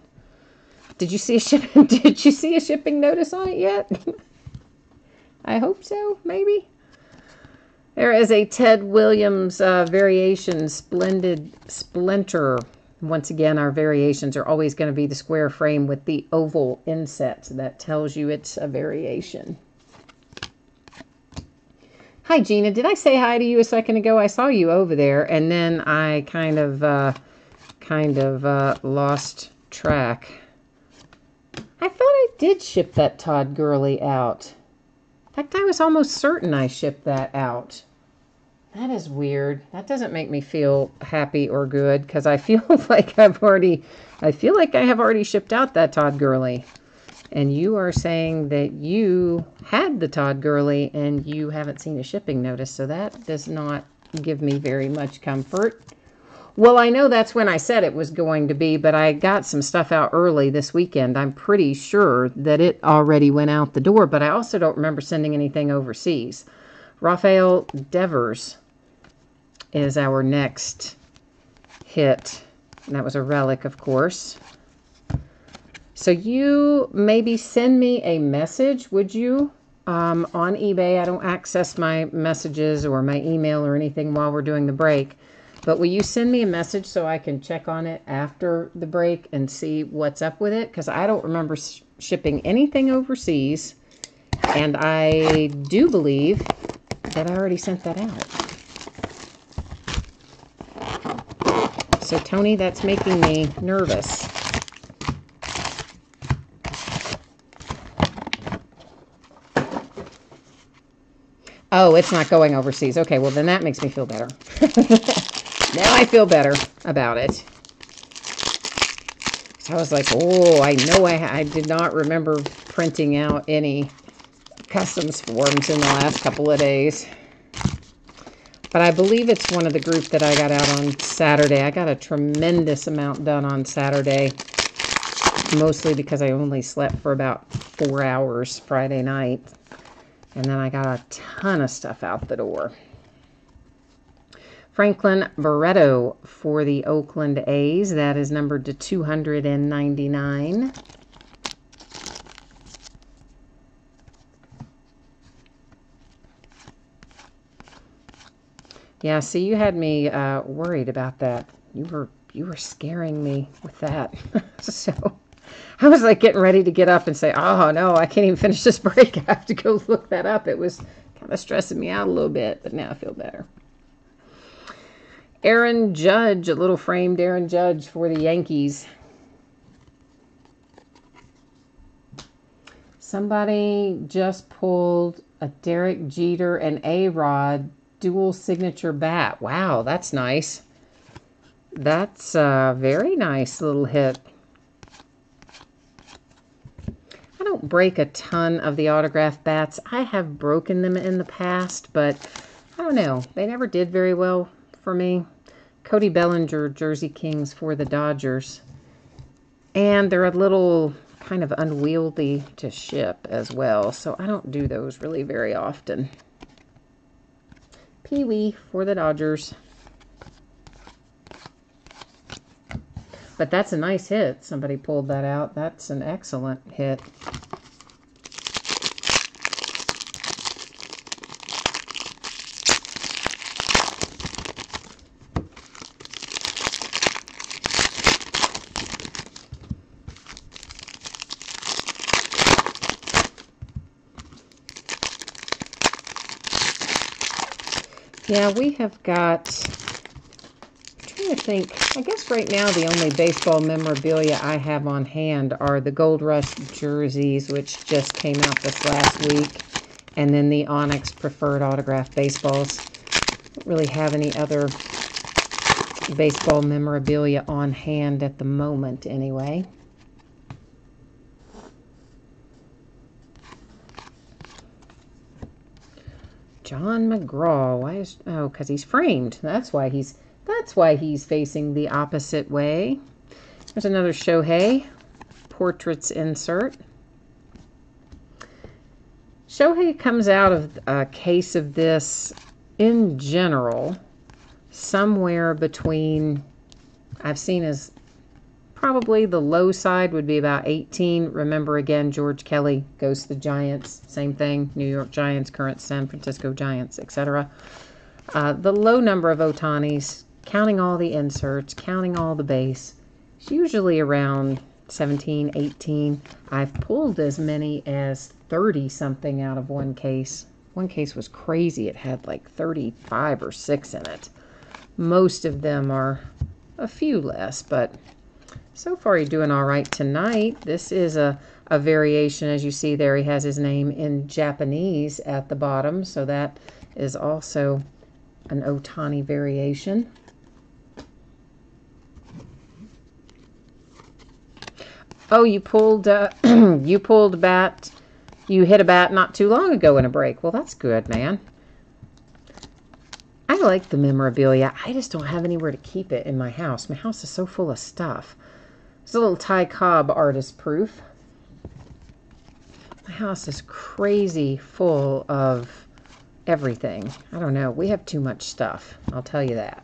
Did you see a shipping notice on it yet? I hope so. Maybe. There is a Ted Williams variation splendid splinter. Once again, our variations are always going to be the square frame with the oval inset. So that tells you it's a variation. Hi, Gina. Did I say hi to you a second ago? I saw you over there, and then I kind of lost track. I thought I did ship that Todd Gurley out. In fact, I was almost certain I shipped that out. That is weird. That doesn't make me feel happy or good because I feel like I have already shipped out that Todd Gurley. And you are saying that you had the Todd Gurley and you haven't seen a shipping notice. So that does not give me very much comfort. Well, I know that's when I said it was going to be, but I got some stuff out early this weekend. I'm pretty sure that it already went out the door, but I also don't remember sending anything overseas. Rafael Devers is our next hit. And that was a relic, of course. So you maybe send me a message, would you, on eBay? I don't access my messages or my email or anything while we're doing the break. But will you send me a message so I can check on it after the break and see what's up with it? Because I don't remember shipping anything overseas. And I do believe that I already sent that out. So, Tony, that's making me nervous. Oh, it's not going overseas. Okay, well, then that makes me feel better. Now I feel better about it. So I was like, oh, I know I did not remember printing out any customs forms in the last couple of days. But I believe it's one of the group that I got out on Saturday. I got a tremendous amount done on Saturday, mostly because I only slept for about 4 hours Friday night. And then I got a ton of stuff out the door. Franklin Barreto for the Oakland A's. That is numbered to 299. Yeah, see, you had me worried about that. You were scaring me with that. So I was like getting ready to get up and say, oh, no, I can't even finish this break. I have to go look that up. It was kind of stressing me out a little bit, but now I feel better. Aaron Judge, a little framed Aaron Judge for the Yankees. Somebody just pulled a Derek Jeter and A-Rod dual signature bat. Wow, that's nice. That's a very nice little hit. I don't break a ton of the autograph bats. I have broken them in the past, but I don't know. They never did very well for me. Cody Bellinger, Jersey Kings for the Dodgers. And they're a little kind of unwieldy to ship as well, so I don't do those really very often. Pee Wee for the Dodgers. But that's a nice hit. Somebody pulled that out. That's an excellent hit. Yeah, we have got, I'm trying to think, I guess right now the only baseball memorabilia I have on hand are the Gold Rush jerseys, which just came out this last week, and then the Onyx Preferred Autograph baseballs. Don't really have any other baseball memorabilia on hand at the moment anyway. John McGraw. Why is, oh, because he's framed. That's why he's facing the opposite way. There's another Shohei portraits insert. Shohei comes out of a case of this, in general, somewhere between, I've seen as probably the low side would be about 18. Remember, again, George Kelly, Ghost of the Giants, same thing, New York Giants, current San Francisco Giants, etc. The low number of Ohtanis, counting all the inserts, counting all the base, it's usually around 17, 18. I've pulled as many as 30 something out of one case. One case was crazy. It had like 35 or 6 in it. Most of them are a few less, but so far you're doing all right tonight. This is a variation. As you see there, he has his name in Japanese at the bottom, so that is also an Ohtani variation. Oh, you pulled you pulled a bat. You hit a bat not too long ago in a break. Well, that's good, man. I like the memorabilia. I just don't have anywhere to keep it in my house. My house is so full of stuff. It's a little Ty Cobb artist proof. My house is crazy full of everything. I don't know. We have too much stuff. I'll tell you that.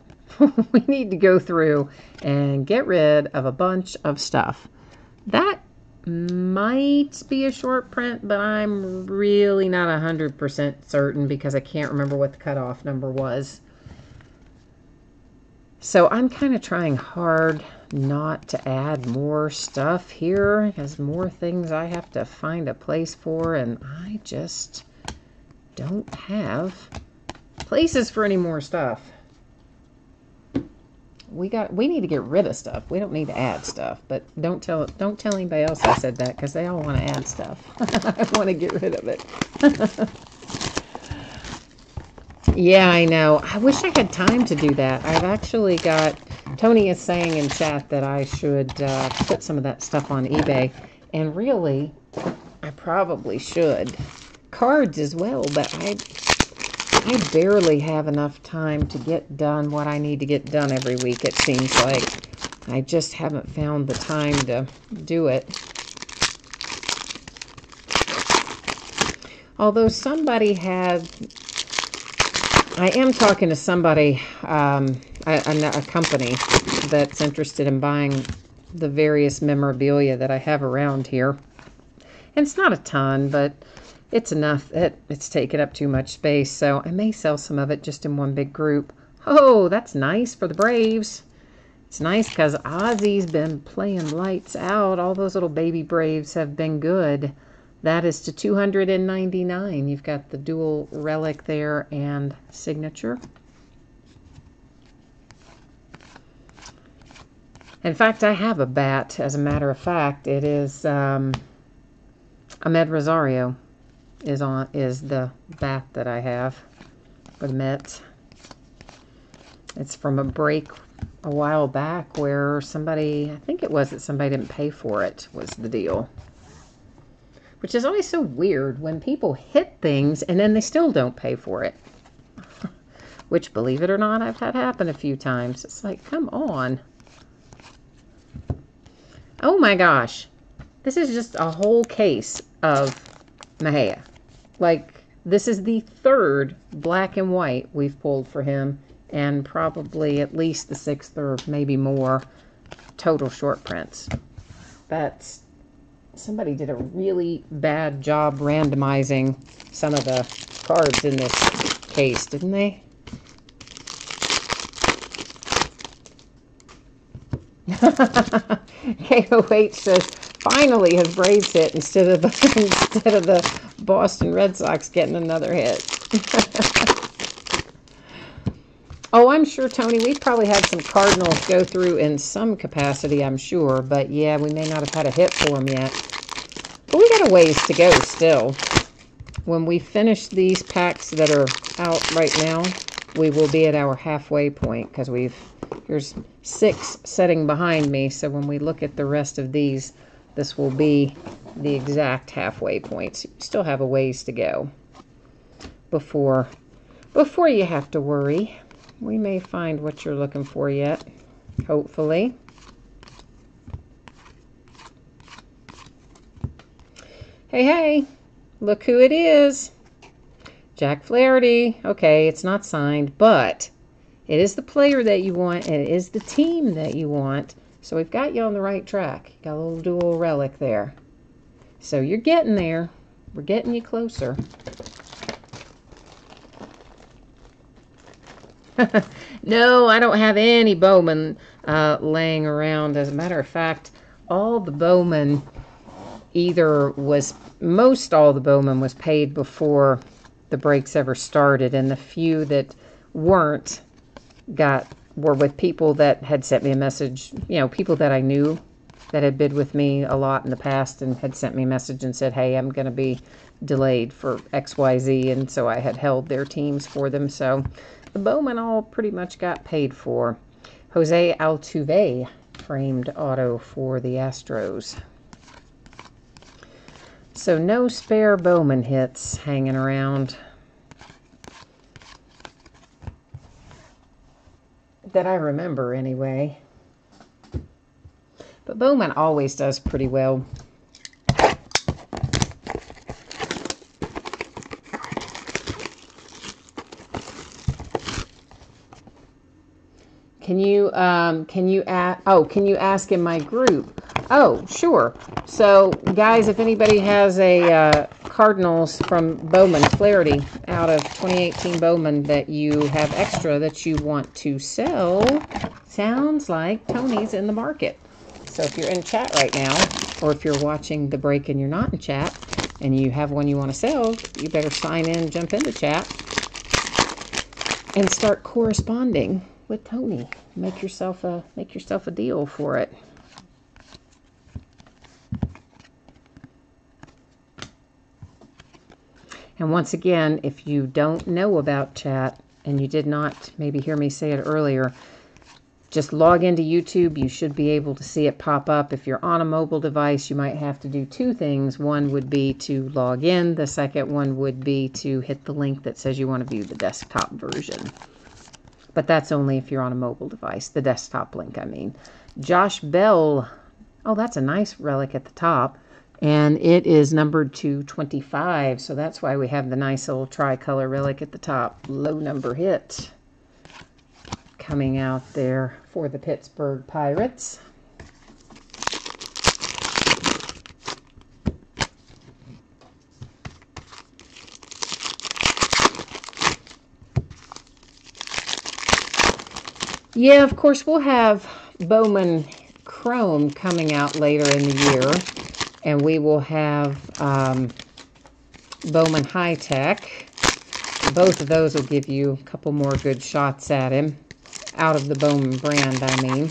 We need to go through and get rid of a bunch of stuff. That might be a short print, but I'm really not 100% certain because I can't remember what the cutoff number was. So I'm kind of trying hard not to add more stuff here. There's more things I have to find a place for, and I just don't have places for any more stuff. We need to get rid of stuff. We don't need to add stuff. But don't tell anybody else I said that, because they all want to add stuff. I want to get rid of it. Yeah, I know. I wish I had time to do that. I've actually got, Tony is saying in chat that I should put some of that stuff on eBay. And really, I probably should. Cards as well, but I barely have enough time to get done what I need to get done every week, it seems like. I just haven't found the time to do it. Although somebody had, I am talking to somebody, a company that's interested in buying the various memorabilia that I have around here. And it's not a ton, but it's enough that it's taken up too much space, so I may sell some of it just in one big group. Oh, that's nice for the Braves. It's nice because Ozzy's been playing lights out. All those little baby Braves have been good. That is to 299. You've got the dual relic there and signature. In fact, I have a bat. As a matter of fact, it is Ahmed Rosario is the bat that I have for the Mets. It's from a break a while back where somebody, I think it was that somebody didn't pay for it, was the deal. Which is always so weird when people hit things and then they still don't pay for it. Which, believe it or not, I've had happen a few times. It's like, come on. Oh my gosh. This is just a whole case of Mejia. Like, this is the third black and white we've pulled for him, and probably at least the 6th or maybe more total short prints. That's, somebody did a really bad job randomizing some of the cards in this case, didn't they? KOH says, finally his Braves hit instead of the Boston Red Sox getting another hit. Oh, I'm sure, Tony, we've probably had some Cardinals go through in some capacity, I'm sure. But yeah, we may not have had a hit for them yet. But we got a ways to go still. When we finish these packs that are out right now, we will be at our halfway point, because here's 6 sitting behind me. So when we look at the rest of these, this will be the exact halfway point. So you still have a ways to go before you have to worry. We may find what you're looking for yet, hopefully. Hey, hey, look who it is. Jack Flaherty. Okay, it's not signed, but it is the player that you want, and it is the team that you want. So we've got you on the right track. You got a little dual relic there. So you're getting there. We're getting you closer. No, I don't have any Bowman laying around. As a matter of fact, all the Bowman most all the Bowman was paid before the breaks ever started, and the few that weren't were with people that had sent me a message, people that I knew that had bid with me a lot in the past and had sent me a message and said, hey, I'm going to be delayed for XYZ, and so I had held their teams for them. So the Bowman all pretty much got paid for. Jose Altuve framed auto for the Astros. So no spare Bowman hits hanging around that I remember anyway. But Bowman always does pretty well. Can you ask in my group? Oh, sure. So, guys, if anybody has a Cardinals from Bowman Flaherty out of 2018 Bowman that you have extra that you want to sell, sounds like Tony's in the market. So if you're in chat right now, or if you're watching the break and you're not in chat, and you have one you want to sell, you better sign in, jump into chat, and start corresponding with Tony. Make yourself a deal for it. And once again, if you don't know about chat and you did not maybe hear me say it earlier, just log into YouTube. You should be able to see it pop up. If you're on a mobile device, you might have to do two things. One would be to log in. The second one would be to hit the link that says you want to view the desktop version. But that's only if you're on a mobile device. The desktop link, I mean. Josh Bell. Oh, that's a nice relic at the top. And it is numbered to 25. So that's why we have the nice little tricolor relic at the top. Low number hit coming out there for the Pittsburgh Pirates. Yeah, of course, we'll have Bowman Chrome coming out later in the year. And we will have Bowman High Tech. Both of those will give you a couple more good shots at him. Out of the Bowman brand, I mean.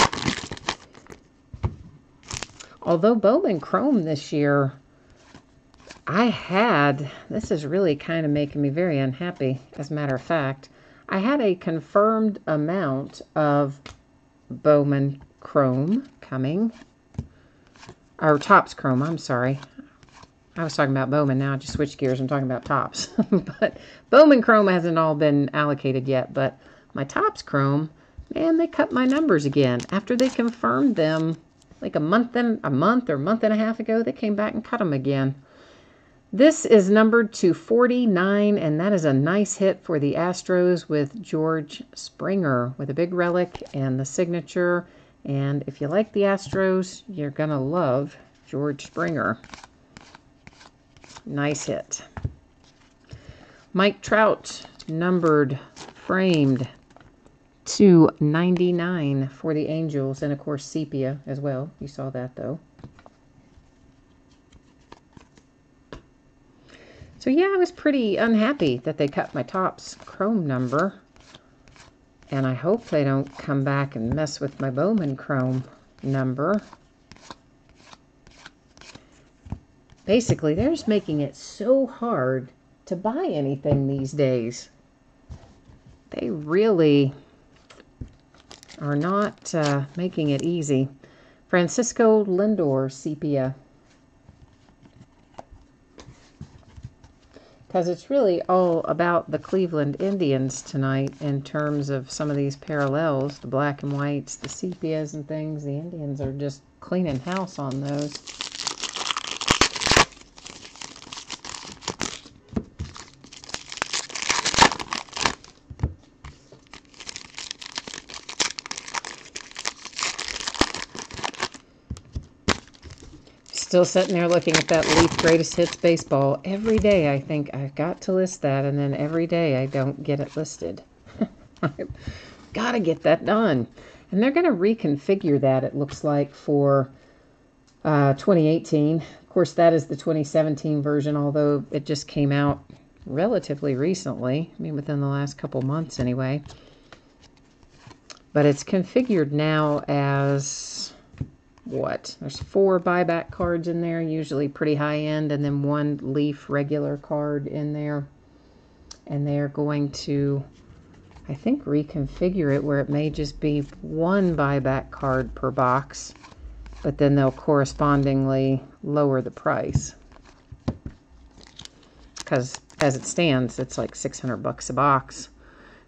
Although Bowman Chrome this year, this is really kind of making me very unhappy, as a matter of fact. I had a confirmed amount of Bowman Chrome coming. Or Topps Chrome, I'm sorry. I was talking about Bowman, now I just switched gears. I'm talking about Topps. But Bowman Chrome hasn't all been allocated yet. But my Topps Chrome, man, they cut my numbers again. After they confirmed them like a month or month and a half ago, they came back and cut them again. This is numbered to 49, and that is a nice hit for the Astros with George Springer with a big relic and the signature. And if you like the Astros, you're going to love George Springer. Nice hit. Mike Trout, numbered, framed to 99 for the Angels. And, of course, sepia as well. You saw that, though. So, yeah, I was pretty unhappy that they cut my Topps Chrome number. And I hope they don't come back and mess with my Bowman Chrome number. Basically, they're just making it so hard to buy anything these days. They really are not making it easy. Francisco Lindor, sepia. Because it's really all about the Cleveland Indians tonight in terms of some of these parallels, the black and whites, the sepias and things. The Indians are just cleaning house on those. Still sitting there looking at that Leaf Greatest Hits baseball. Every day I think I've got to list that, and then every day I don't get it listed. I've got to get that done. And they're going to reconfigure that, it looks like, for 2018. Of course, that is the 2017 version, although it just came out relatively recently. I mean, within the last couple months anyway. But it's configured now as, what? There's 4 buyback cards in there, usually pretty high end, and then 1 Leaf regular card in there. And they're going to, I think, reconfigure it where it may just be 1 buyback card per box, but then they'll correspondingly lower the price. Because as it stands, it's like $600 a box.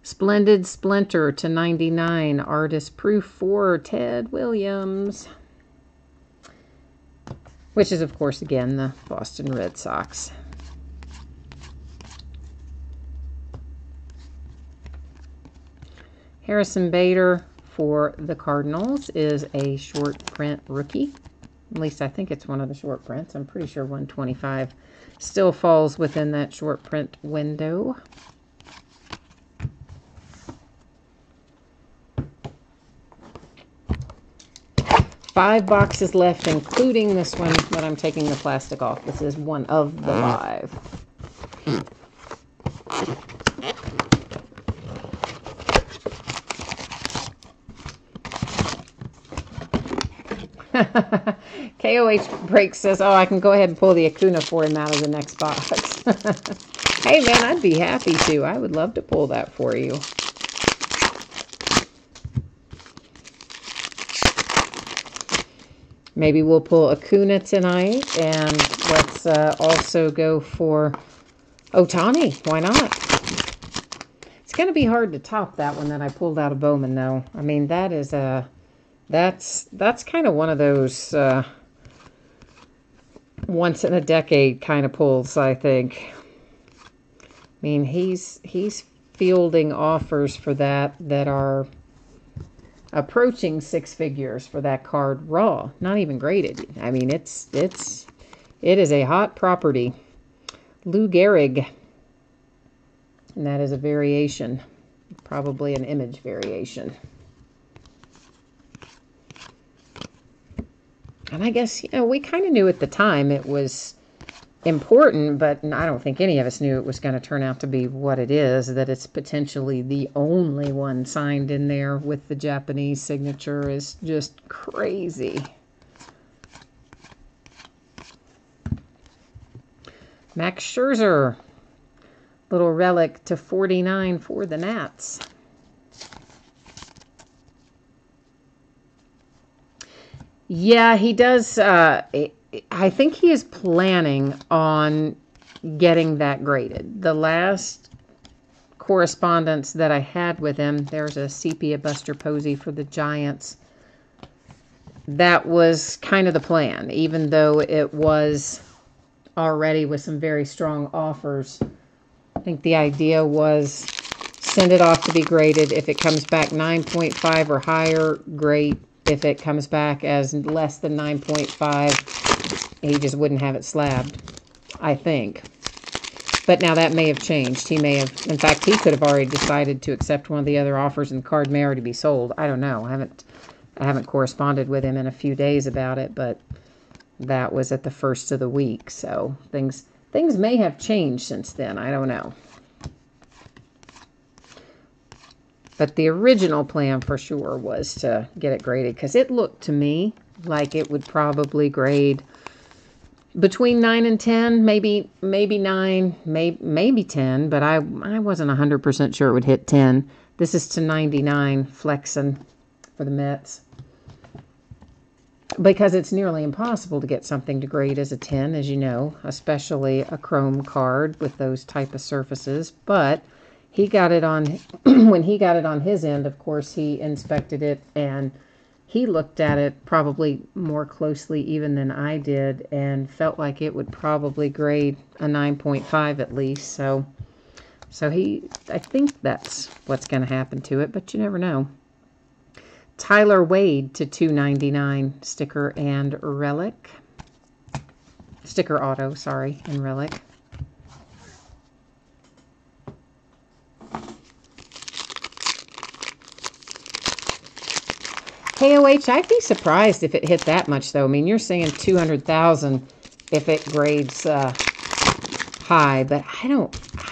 Splendid Splinter to 99, artist proof for Ted Williams. Which is, of course, again, the Boston Red Sox. Harrison Bader for the Cardinals is a short print rookie. At least I think it's one of the short prints. I'm pretty sure 125 still falls within that short print window. Five boxes left, including this one that I'm taking the plastic off. This is one of the 5. KOH Break says, oh, I can go ahead and pull the Acuna for him out of the next box. Hey, man, I'd be happy to. I would love to pull that for you. Maybe we'll pull Acuna tonight, and let's also go for Ohtani. Why not? It's going to be hard to top that one that I pulled out of Bowman, though. I mean, that is a... That's kind of one of those once in a decade kind of pulls, I think. I mean, he's fielding offers for that are approaching 6 figures for that card raw, not even graded. I mean, it is a hot property. Lou Gehrig, and that is a variation, probably an image variation. And I guess, you know, we kind of knew at the time it was important, but I don't think any of us knew it was going to turn out to be what it is, that it's potentially the only one signed in there with the Japanese signature is just crazy. Max Scherzer, little relic to 49 for the Nats. Yeah, he does. I think he is planning on getting that graded. The last correspondence that I had with him, there's a sepia Buster Posey for the Giants. That was kind of the plan, even though it was already with some very strong offers. I think the idea was send it off to be graded. If it comes back 9.5 or higher, great. If it comes back as less than 9.5, he just wouldn't have it slabbed, I think. But now that may have changed. He may have, in fact, he could have already decided to accept one of the other offers and the card may already be sold. I don't know. I haven't corresponded with him in a few days about it, but that was at the first of the week. So things may have changed since then. I don't know. But the original plan for sure was to get it graded, because it looked to me like it would probably grade between 9 and 10, maybe 9, maybe 10, but I wasn't 100% sure it would hit 10. This is to 99, Flexen for the Mets. Because it's nearly impossible to get something to grade as a 10, as you know, especially a chrome card with those type of surfaces. But he got it on, when he got it on his end, of course, he inspected it and he looked at it probably more closely even than I did and felt like it would probably grade a 9.5 at least. So I think that's what's going to happen to it, but you never know. Tyler Wade to 299 sticker and relic. Sticker Auto, sorry, and Relic. KOH, I'd be surprised if it hit that much, though. I mean, you're saying 200,000 if it grades high, but I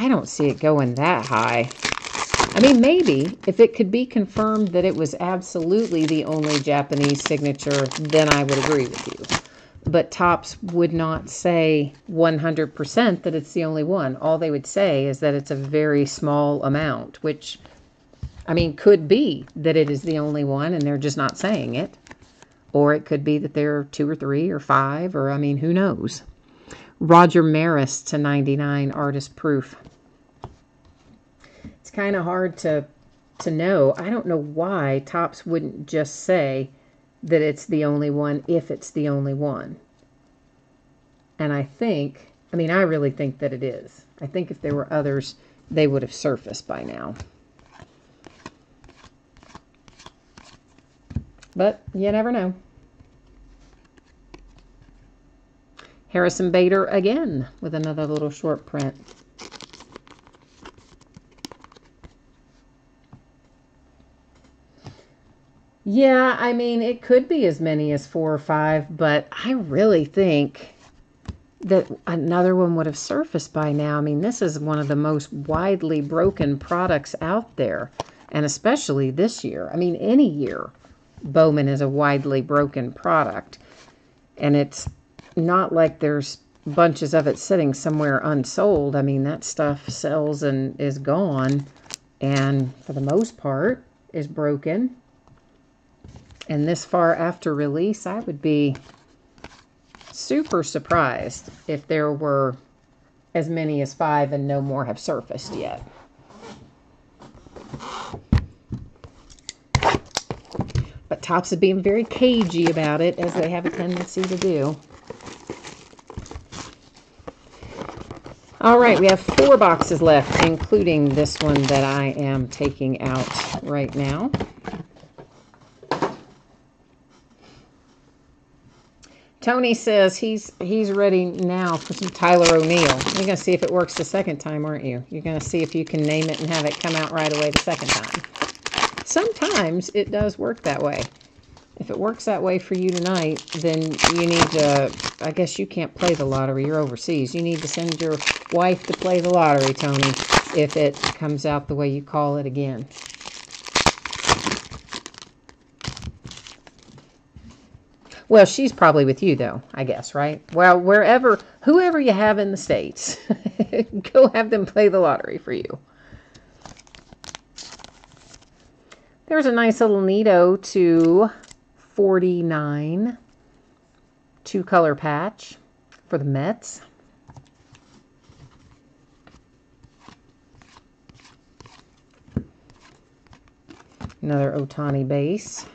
don't see it going that high. I mean, maybe if it could be confirmed that it was absolutely the only Japanese signature, then I would agree with you. But Topps would not say 100% that it's the only one. All they would say is that it's a very small amount, which, I mean, could be that it is the only one and they're just not saying it. Or it could be that there are 2 or 3 or 5, or, I mean, who knows. Roger Maris to 99, Artist Proof. It's kind of hard to know. I don't know why Topps wouldn't just say that it's the only one if it's the only one. And I really think that it is. I think if there were others, they would have surfaced by now. But you never know. Harrison Bader again with another little short print. Yeah, I mean, it could be as many as 4 or 5, but I really think that another one would have surfaced by now. I mean, this is one of the most widely broken products out there, and especially this year. I mean, any year, Bowman is a widely broken product, and it's not like there's bunches of it sitting somewhere unsold. I mean, that stuff sells and is gone, and for the most part is broken. And this far after release, I would be super surprised if there were as many as 5 and no more have surfaced yet. But Topps is being very cagey about it, as they have a tendency to do. All right, we have 4 boxes left, including this one that I am taking out right now. Tony says he's ready now for some Tyler O'Neill. You're going to see if it works the second time, aren't you? You're going to see if you can name it and have it come out right away the second time. Sometimes it does work that way. If it works that way for you tonight, then you need to, I guess you can't play the lottery. You're overseas. You need to send your wife to play the lottery, Tony, if it comes out the way you call it again. Well, she's probably with you, though, I guess, right? Well, whoever you have in the States, go have them play the lottery for you. There's a nice little Nito to 49 2-color patch for the Mets. Another Ohtani base.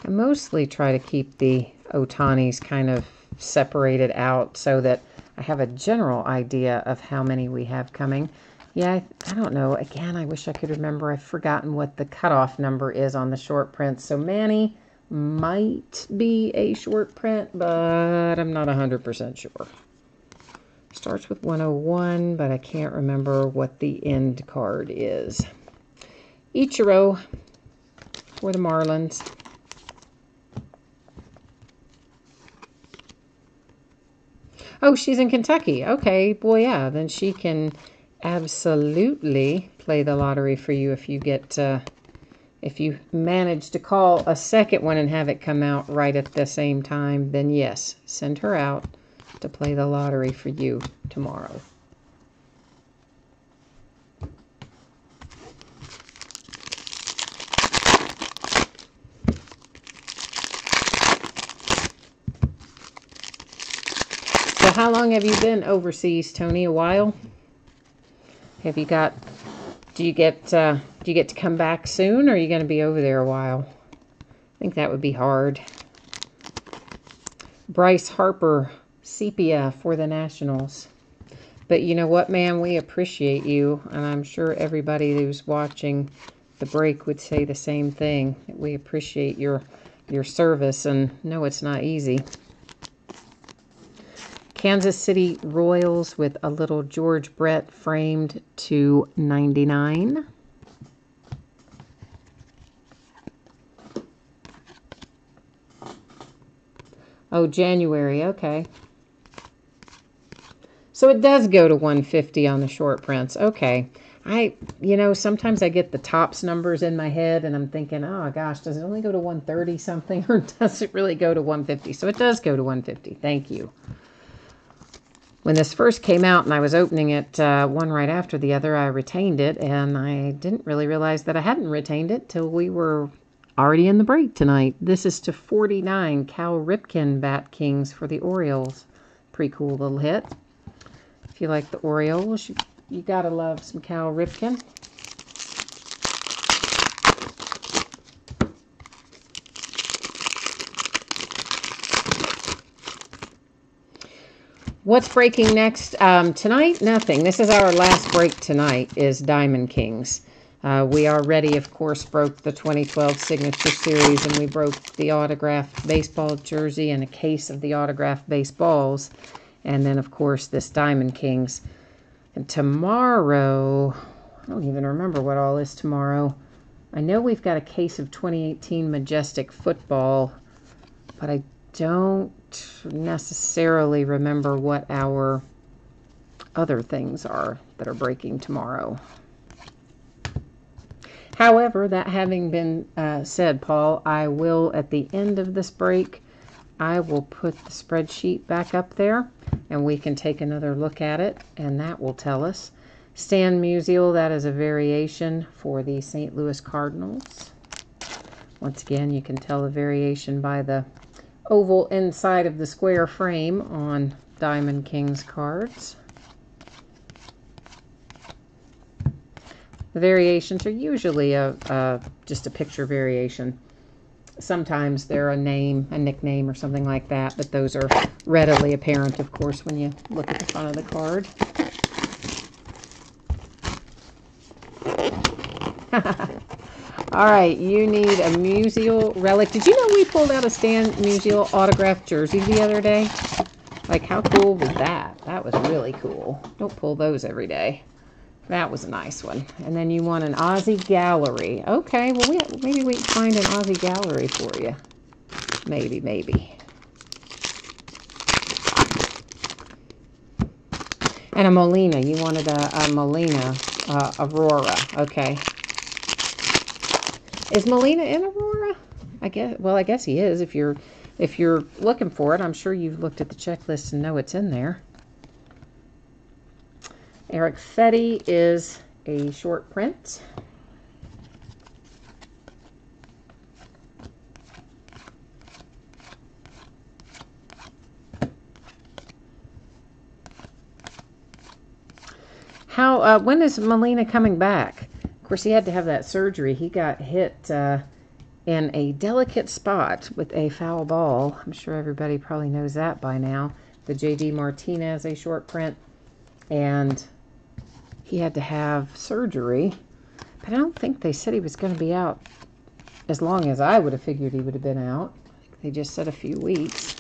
I mostly try to keep the Ohtanis kind of separated out so that I have a general idea of how many we have coming. Yeah, I don't know. Again, I wish I could remember. I've forgotten what the cutoff number is on the short print. So Manny might be a short print, but I'm not 100% sure. Starts with 101, but I can't remember what the end card is. Ichiro for the Marlins. Oh, she's in Kentucky. Okay, boy, yeah. Then she can absolutely play the lottery for you if you get, if you manage to call a second one and have it come out right at the same time, then yes, send her out to play the lottery for you tomorrow. So how long have you been overseas, Tony? A while? Have you got, do you get to come back soon, or are you going to be over there a while? I think that would be hard. Bryce Harper, Sepia for the Nationals. But you know what, man? We appreciate you, and I'm sure everybody who's watching the break would say the same thing. We appreciate your your service and know it's not easy. Kansas City Royals with a little George Brett framed to 99. Oh, January, okay. So it does go to 150 on the short prints. Okay. Sometimes I get the tops numbers in my head and I'm thinking, oh gosh, does it only go to 130 something or does it really go to 150? So it does go to 150. Thank you. When this first came out and I was opening it one right after the other, I retained it and I didn't really realize that I hadn't retained it till we were already in the break tonight. This is to 49 Cal Ripken Bat Kings for the Orioles. Pretty cool little hit. If you like the Orioles, you gotta love some Cal Ripken. What's breaking next? Tonight, nothing. This is our last break tonight, is Diamond Kings. We already, of course, broke the 2012 Signature Series, and we broke the autographed baseball jersey and a case of the autographed baseballs. And then, of course, this Diamond Kings. And tomorrow, I don't even remember what all is tomorrow. I know we've got a case of 2018 Majestic Football, but I don't necessarily remember what our other things are that are breaking tomorrow. However, that having been said, Paul, I will, at the end of this break, I will put the spreadsheet back up there and we can take another look at it, and that will tell us. Stan Musial, that is a variation for the St. Louis Cardinals. Once again, you can tell the variation by the oval inside of the square frame on Diamond Kings cards. The variations are usually just a picture variation. Sometimes they're a name, a nickname, or something like that, but those are readily apparent, of course, when you look at the front of the card. All right, you need a Musial relic. Did you know we pulled out a Stan Musial autographed jersey the other day? Like, how cool was that? That was really cool. Don't pull those every day. That was a nice one. And then you want an Ozzie Gallery. Okay, well, maybe we can find an Ozzie Gallery for you. Maybe. And a Molina. You wanted a Molina Aurora. Okay. Is Molina in Aurora? I guess he is. If you're looking for it, I'm sure you've looked at the checklist and know it's in there. Eric Fetty is a short print. When is Molina coming back? Of course, he had to have that surgery. He got hit in a delicate spot with a foul ball. I'm sure everybody probably knows that by now. The J.D. Martinez, a short print. And he had to have surgery, but I don't think they said he was going to be out as long as I would have figured he would have been out. They just said a few weeks.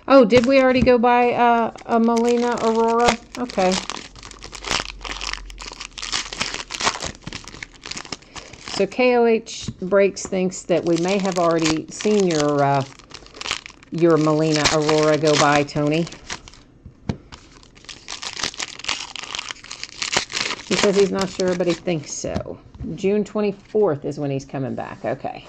Oh, did we already go by a Molina Aurora? Okay. So KOH Breaks thinks that we may have already seen your Molina Aurora go by, Tony. He says he's not sure, but he thinks so. June 24th is when he's coming back. Okay.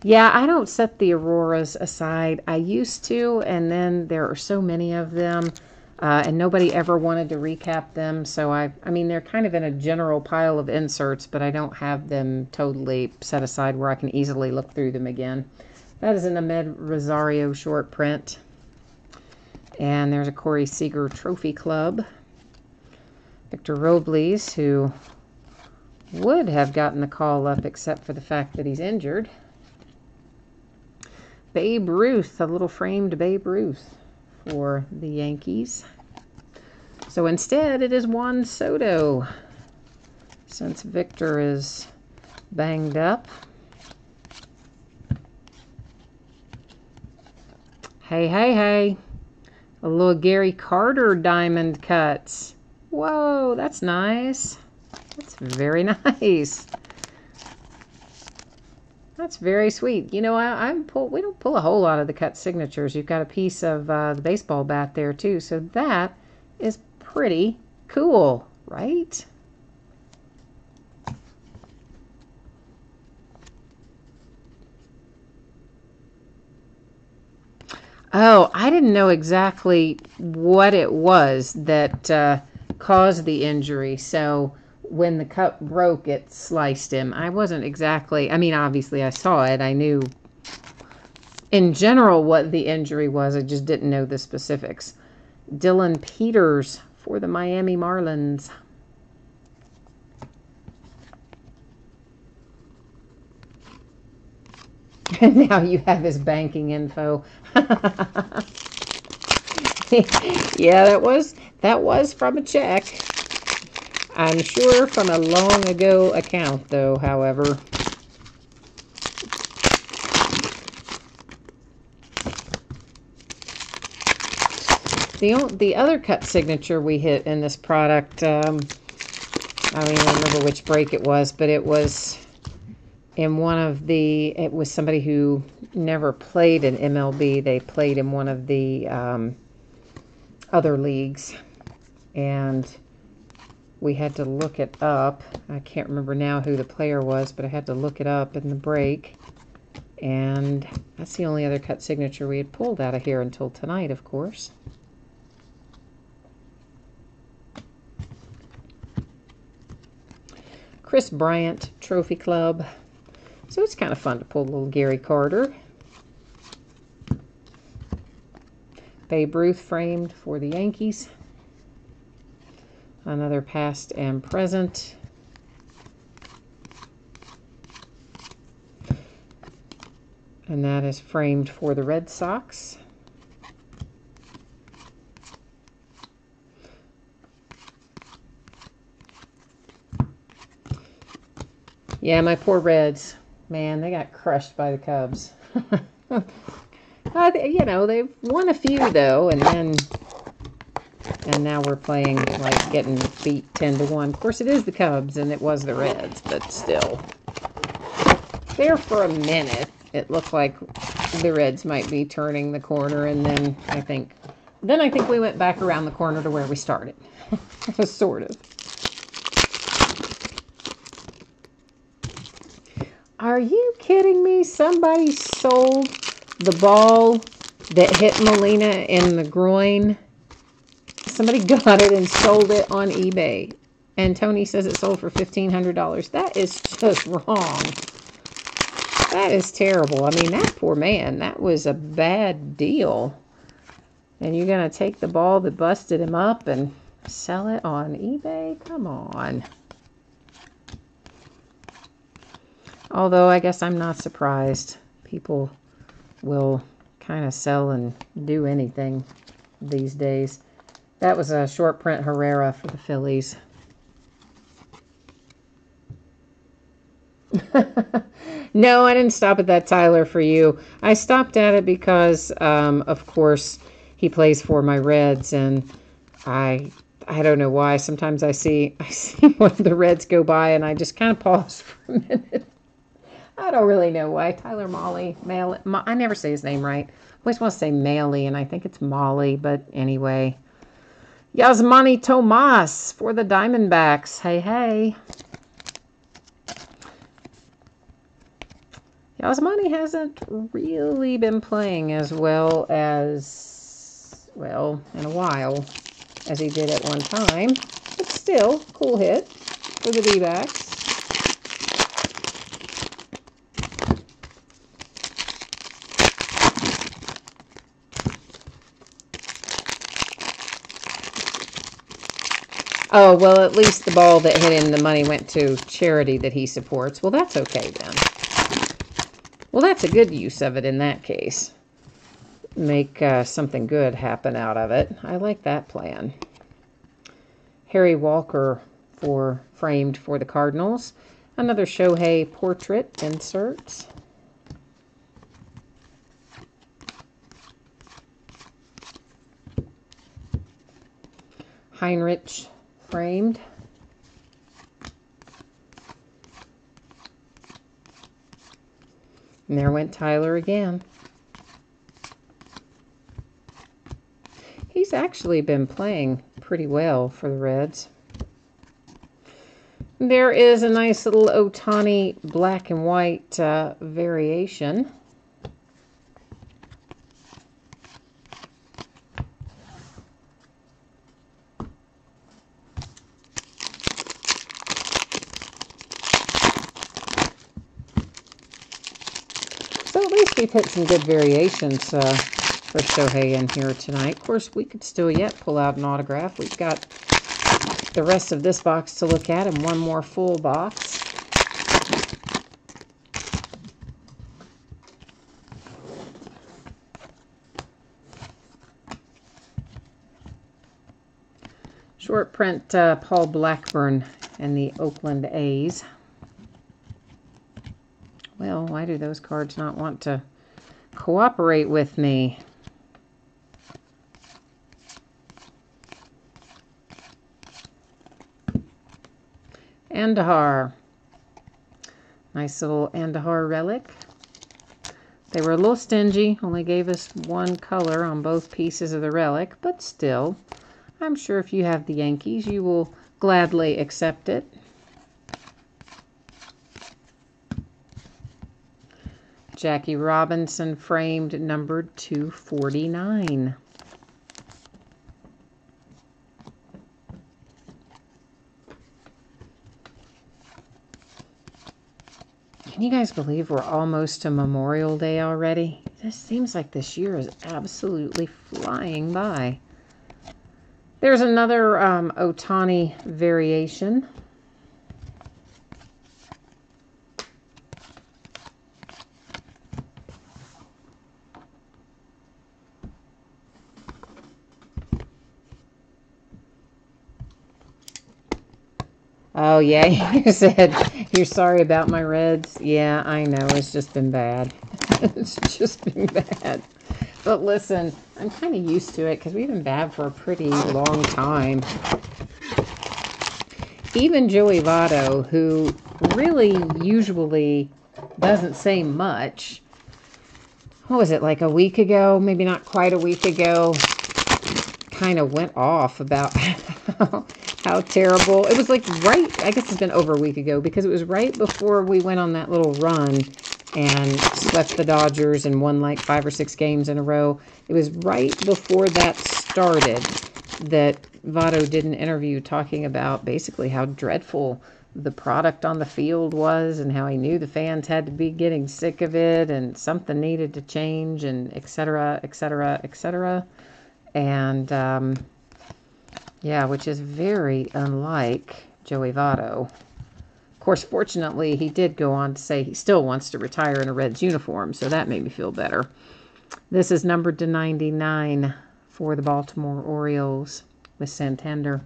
Yeah, I don't set the Auroras aside. I used to, and then there are so many of them, and nobody ever wanted to recap them. So, I mean, they're kind of in a general pile of inserts, but I don't have them totally set aside where I can easily look through them again. That is an Ahmed Rosario short print. And there's a Corey Seager Trophy Club. Victor Robles, who would have gotten the call up except for the fact that he's injured. Babe Ruth, a little framed Babe Ruth for the Yankees. So instead, it is Juan Soto, since Victor is banged up. Hey, hey, hey. A little Gary Carter diamond cuts. Whoa, that's nice. That's very nice. That's very sweet. You know, we don't pull a whole lot of the cut signatures. You've got a piece of the baseball bat there too, so that is pretty cool, right? Oh, I didn't know exactly what it was that caused the injury. So when the cup broke, it sliced him. I wasn't exactly, I mean, obviously I saw it. I knew in general what the injury was. I just didn't know the specifics. Dylan Peters for the Miami Marlins. And now you have his banking info. Yeah, that was from a check. I'm sure from a long ago account, though, however. The other cut signature we hit in this product, I don't even remember which break it was, but it was in it was somebody who never played in MLB. They played in one of the other leagues, and we had to look it up. I can't remember now who the player was, but I had to look it up in the break, and that's the only other cut signature we had pulled out of here until tonight, of course. Chris Bryant Trophy Club. So it's kind of fun to pull a little Gary Carter. Babe Ruth framed for the Yankees. Another past and present. And that is framed for the Red Sox. Yeah, my poor Reds. Man, they got crushed by the Cubs. You know, they've won a few, though, and now we're playing, like, getting beat 10-1. Of course, it is the Cubs, and it was the Reds, but still. There for a minute, it looked like the Reds might be turning the corner, and then I think we went back around the corner to where we started. Sort of. Are you kidding me? Somebody sold the ball that hit Molina in the groin. Somebody got it and sold it on eBay. And Tony says it sold for $1,500. That is just wrong. That is terrible. I mean, that poor man, that was a bad deal. And you're going to take the ball that busted him up and sell it on eBay? Come on. Although I guess I'm not surprised. People will kind of sell and do anything these days. That was a short print Herrera for the Phillies. No, I didn't stop at that Tyler for you. I stopped at it because, of course, he plays for my Reds, and I don't know why. Sometimes I see one of the Reds go by, and I just kind of pause for a minute. I don't really know why. Tyler Molly, I never say his name right. I always want to say Maley, and I think it's Molly, but anyway. Yasmani Tomas for the Diamondbacks. Hey, hey. Yasmani hasn't really been playing as well as, well, in a while, as he did at one time. But still, cool hit for the D-backs. Oh, well, at least the ball that hit him, the money went to charity that he supports. Well, that's okay then. Well, that's a good use of it in that case. Make something good happen out of it. I like that plan. Harry Walker framed for the Cardinals. Another Shohei portrait inserts. Heinrich framed. And there went Tyler again. He's actually been playing pretty well for the Reds. There is a nice little Ohtani black and white variation. So at least we've hit some good variations for Shohei in here tonight. Of course, we could still yet pull out an autograph. We've got the rest of this box to look at and one more full box. Short print Paul Blackburn and the Oakland A's. Well, why do those cards not want to cooperate with me? Andahar. Nice little Andahar relic. They were a little stingy, only gave us one color on both pieces of the relic, but still, I'm sure if you have the Yankees, you will gladly accept it. Jackie Robinson framed, numbered 249. Can you guys believe we're almost to Memorial Day already? This seems like this year is absolutely flying by. There's another Ohtani variation. Oh, yeah, you said you're sorry about my Reds. Yeah, I know. It's just been bad. It's just been bad. But listen, I'm kind of used to it because we've been bad for a pretty long time. Even Joey Votto, who really usually doesn't say much, what was it, like a week ago? Maybe not quite a week ago. Kind of went off about how terrible. It was like right, I guess it's been over a week ago because it was right before we went on that little run and swept the Dodgers and won like 5 or 6 games in a row. It was right before that started that Votto did an interview talking about basically how dreadful the product on the field was and how he knew the fans had to be getting sick of it and something needed to change and et cetera, et cetera, et cetera. And, yeah, which is very unlike Joey Votto. Of course, fortunately, he did go on to say he still wants to retire in a Reds uniform, so that made me feel better. This is numbered to 99 for the Baltimore Orioles with Santander.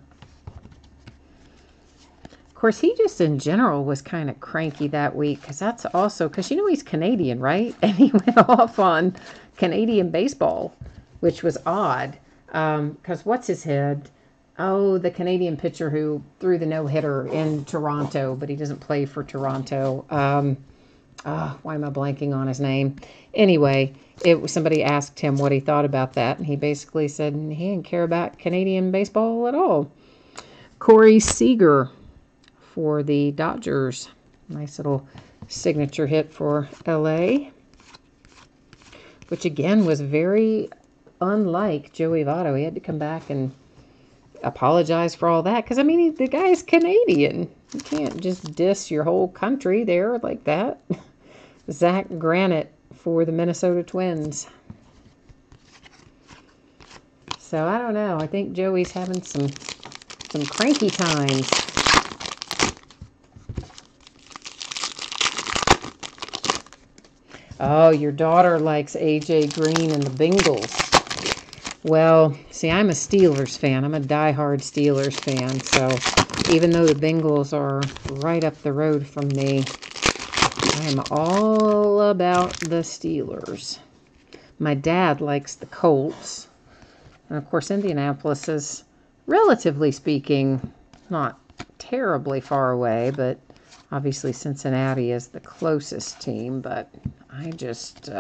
Of course, he just in general was kind of cranky that week because that's also, because you know he's Canadian, right? And he went off on Canadian baseball, which was odd because what's his head? Oh, the Canadian pitcher who threw the no-hitter in Toronto, but he doesn't play for Toronto. Why am I blanking on his name? Anyway, somebody asked him what he thought about that, and he basically said he didn't care about Canadian baseball at all. Corey Seager for the Dodgers. Nice little signature hit for LA, which again was very unlike Joey Votto. He had to come back and apologize for all that because, I mean, the guy's Canadian. You can't just diss your whole country there like that. Zach Granite for the Minnesota Twins. So, I don't know. I think Joey's having some cranky times. Oh, your daughter likes AJ Green and the Bengals. Well, see, I'm a Steelers fan. I'm a diehard Steelers fan. So even though the Bengals are right up the road from me, I am all about the Steelers. My dad likes the Colts. And of course, Indianapolis is, relatively speaking, not terribly far away, but obviously Cincinnati is the closest team. But I just,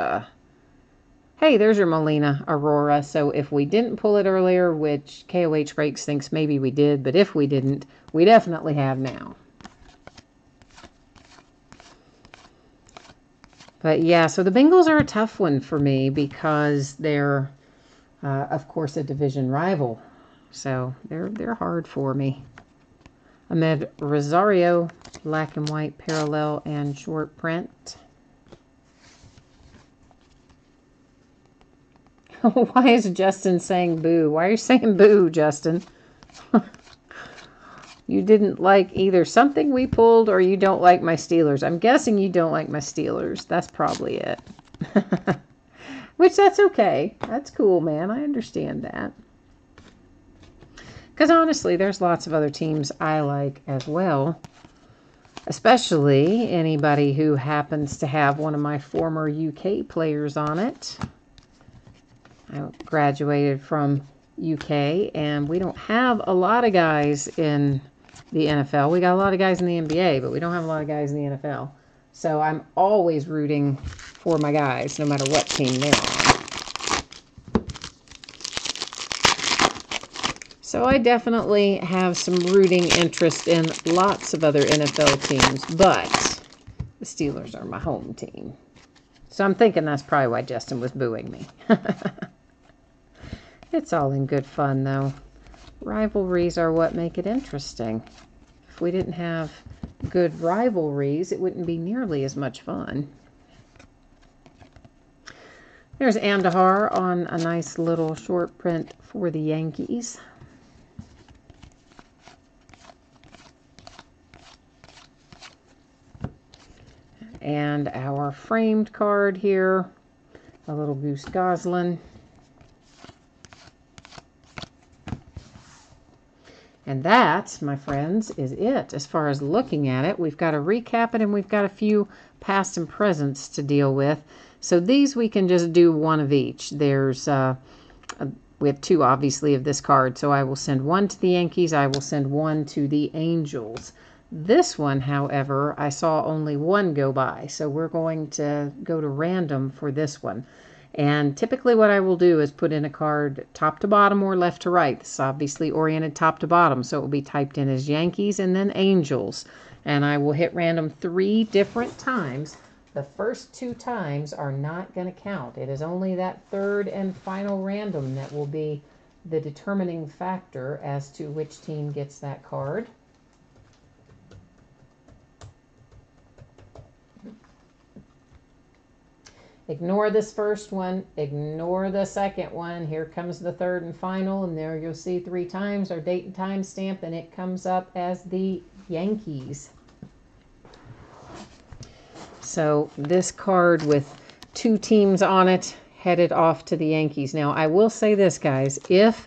hey, there's your Molina Aurora. So if we didn't pull it earlier, which KOH Breaks thinks maybe we did, but if we didn't, we definitely have now. But yeah, so the Bengals are a tough one for me because they're, of course, a division rival. So they're hard for me. Ahmed Rosario, black and white, parallel, and short print. Why is Justin saying boo? Why are you saying boo, Justin? You didn't like either something we pulled or you don't like my Steelers. I'm guessing you don't like my Steelers. That's probably it. Which, that's okay. That's cool, man. I understand that. Because honestly, there's lots of other teams I like as well. Especially anybody who happens to have one of my former UK players on it. I graduated from UK, and we don't have a lot of guys in the NFL. We got a lot of guys in the NBA, but we don't have a lot of guys in the NFL. So I'm always rooting for my guys, no matter what team they're on. So I definitely have some rooting interest in lots of other NFL teams, but the Steelers are my home team. So I'm thinking that's probably why Justin was booing me. It's all in good fun, though. Rivalries are what make it interesting. If we didn't have good rivalries, it wouldn't be nearly as much fun. There's Andahar on a nice little short print for the Yankees. And our framed card here, a little Goose Goslin. And that, my friends, is it. As far as looking at it, we've got to recap it, and we've got a few past and presents to deal with. So these we can just do one of each. There's, we have two, obviously, of this card. So I will send one to the Yankees. I will send one to the Angels. This one, however, I saw only one go by. So we're going to go to random for this one. And typically what I will do is put in a card top to bottom or left to right. This is obviously oriented top to bottom, so it will be typed in as Yankees and then Angels. And I will hit random 3 different times. The first 2 times are not going to count. It is only that third and final random that will be the determining factor as to which team gets that card. Ignore this first one, ignore the second one. Here comes the third and final, and there you'll see 3 times our date and time stamp, and it comes up as the Yankees. So this card with 2 teams on it headed off to the Yankees. Now, I will say this, guys. If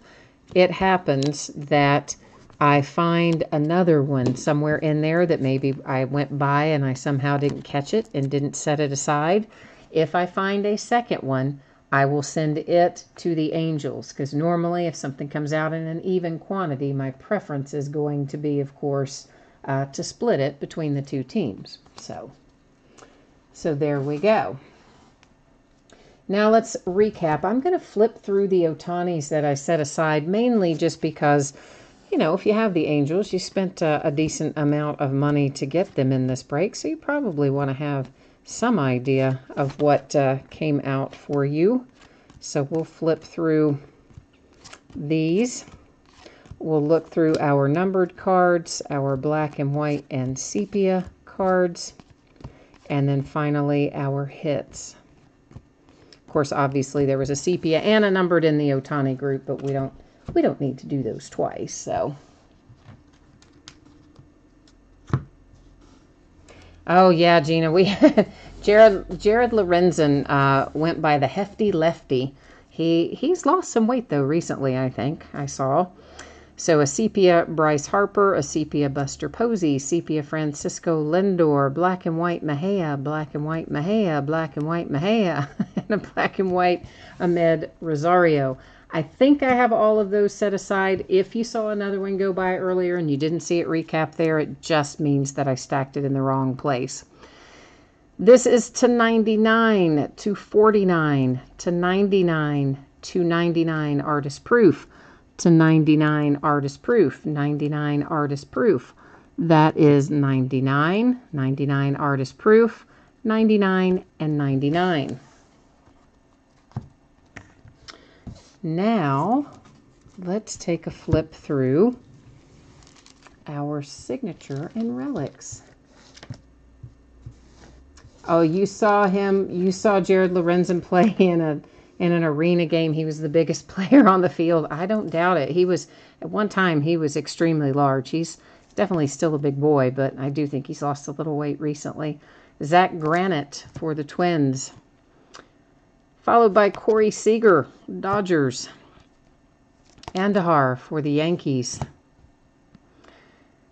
it happens that I find another one somewhere in there that maybe I went by and I somehow didn't catch it and didn't set it aside, if I find a second one, I will send it to the Angels, because normally if something comes out in an even quantity, my preference is going to be, of course, to split it between the 2 teams. So there we go. Now let's recap. I'm going to flip through the Ohtanis that I set aside, mainly just because, you know, if you have the Angels, you spent a decent amount of money to get them in this break, so you probably want to have some idea of what came out for you. So we'll flip through these. We'll look through our numbered cards, our black and white and sepia cards, and then finally our hits. Of course, obviously there was a sepia and a numbered in the Ohtani group, but we don't need to do those twice. So oh yeah, Gina, we Jared Lorenzen went by the Hefty Lefty. He's lost some weight though recently, I think I saw. So a sepia Bryce Harper, a sepia Buster Posey, sepia Francisco Lindor, black and white Mejia, black and white Mejia, black and white Mejia, and a black and white Ahmed Rosario. I think I have all of those set aside. If you saw another one go by earlier and you didn't see it recap there, it just means that I stacked it in the wrong place. This is to 99, to 49, to 99, to 99 artist proof, to 99 artist proof, 99 artist proof. That is 99, 99 artist proof, 99, and 99. Now, let's take a flip through our signature and relics. Oh, you saw him. You saw Jared Lorenzen play in an arena game. He was the biggest player on the field. I don't doubt it. He was, at one time, he was extremely large. He's definitely still a big boy, but I do think he's lost a little weight recently. Zach Granite for the Twins. Followed by Corey Seager, Dodgers. Andahar for the Yankees.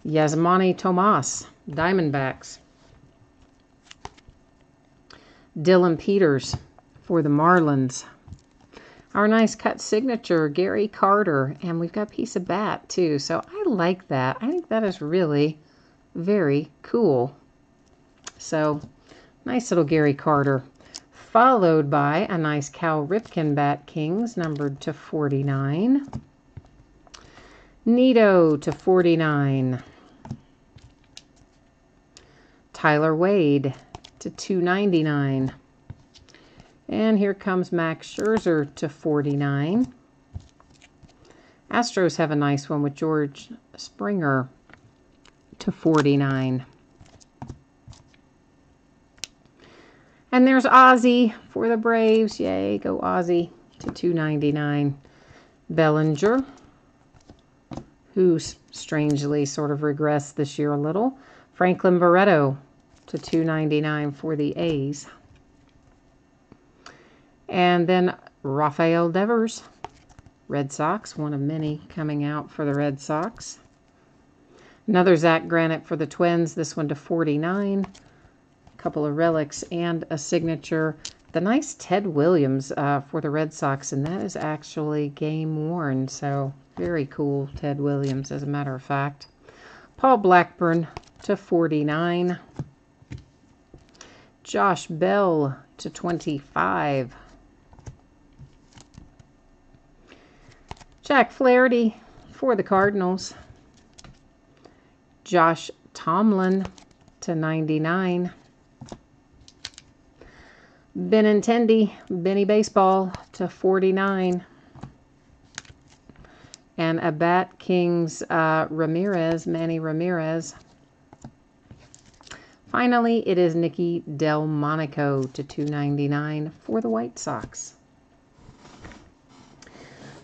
Yasmani Tomas, Diamondbacks. Dylan Peters for the Marlins. Our nice cut signature, Gary Carter. And we've got a piece of bat, too. So I like that. I think that is really very cool. So, nice little Gary Carter. Followed by a nice Cal Ripken Bat Kings, numbered to 49. Nito to 49. Tyler Wade to 299. And here comes Max Scherzer to 49. Astros have a nice one with George Springer to 49. And there's Ozzie for the Braves. Yay, go Ozzie to 299. Bellinger, who's strangely sort of regressed this year a little. Franklin Barreto to 299 for the A's. And then Rafael Devers, Red Sox, one of many coming out for the Red Sox. Another Zach Granite for the Twins, this one to 49. A couple of relics and a signature. The nice Ted Williams for the Red Sox, and that is actually game worn, so very cool Ted Williams, as a matter of fact. Paul Blackburn to 49. Josh Bell to 25. Jack Flaherty for the Cardinals. Josh Tomlin to 99. Benintendi, Benny Baseball to 49. And a Bat Kings Ramirez, Manny Ramirez. Finally, it is Nicky Delmonico to 299 for the White Sox.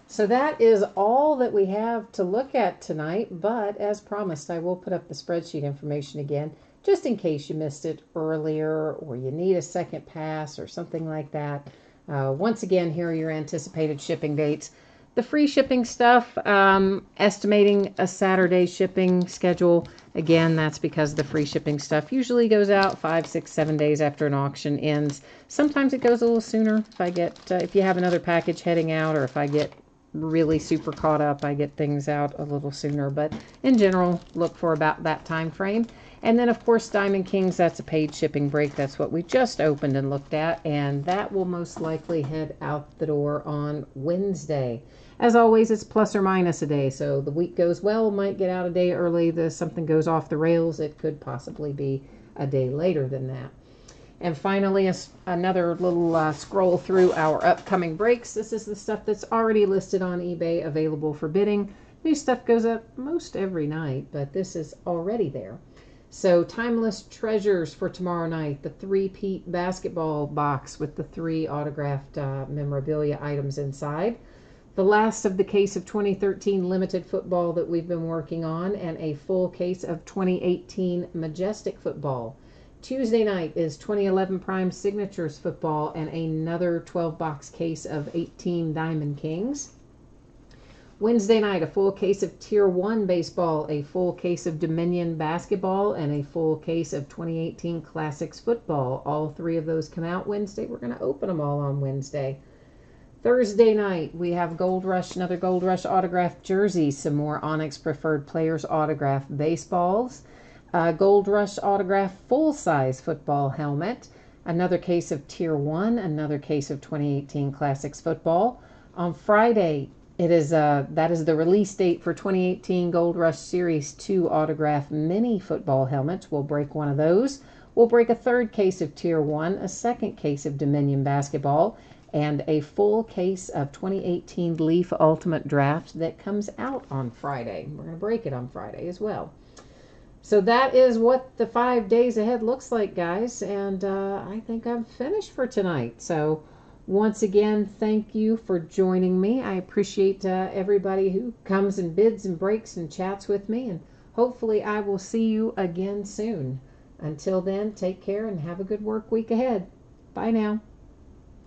So that is all that we have to look at tonight, but as promised, I will put up the spreadsheet information again, just in case you missed it earlier or you need a second pass or something like that. Once again, here are your anticipated shipping dates. The free shipping stuff, estimating a Saturday shipping schedule. Again, that's because the free shipping stuff usually goes out 5, 6, 7 days after an auction ends. Sometimes it goes a little sooner if you have another package heading out, or if I get really super caught up, I get things out a little sooner. But in general, look for about that time frame. And then, of course, Diamond Kings, that's a paid shipping break. That's what we just opened and looked at. And that will most likely head out the door on Wednesday. As always, it's plus or minus a day. So the week goes well, might get out a day early. Something goes off the rails, it could possibly be a day later than that. And finally, another little scroll through our upcoming breaks. This is the stuff that's already listed on eBay, available for bidding. New stuff goes up most every night, but this is already there. So Timeless Treasures for tomorrow night, the 3-peat basketball box with the 3 autographed memorabilia items inside. The last of the case of 2013 limited football that we've been working on, and a full case of 2018 Majestic football. Tuesday night is 2011 Prime Signatures football and another 12-box case of 18 Diamond Kings. Wednesday night, a full case of Tier 1 baseball, a full case of Dominion basketball, and a full case of 2018 Classics football. All three of those come out Wednesday. We're going to open them all on Wednesday. Thursday night, we have Gold Rush, another Gold Rush autographed jersey, some more Onyx Preferred Players autographed baseballs, Gold Rush autographed full-size football helmet, another case of Tier 1, another case of 2018 Classics football. On Friday, that is the release date for 2018 Gold Rush Series 2 autographed mini football helmets. We'll break one of those. We'll break a third case of Tier 1, a second case of Dominion basketball, and a full case of 2018 Leaf Ultimate Draft that comes out on Friday. We're going to break it on Friday as well. So that is what the 5 days ahead looks like, guys, and I think I'm finished for tonight. So once again, thank you for joining me. I appreciate everybody who comes and bids and breaks and chats with me, and hopefully I will see you again soon. Until then, take care and have a good work week ahead. Bye now.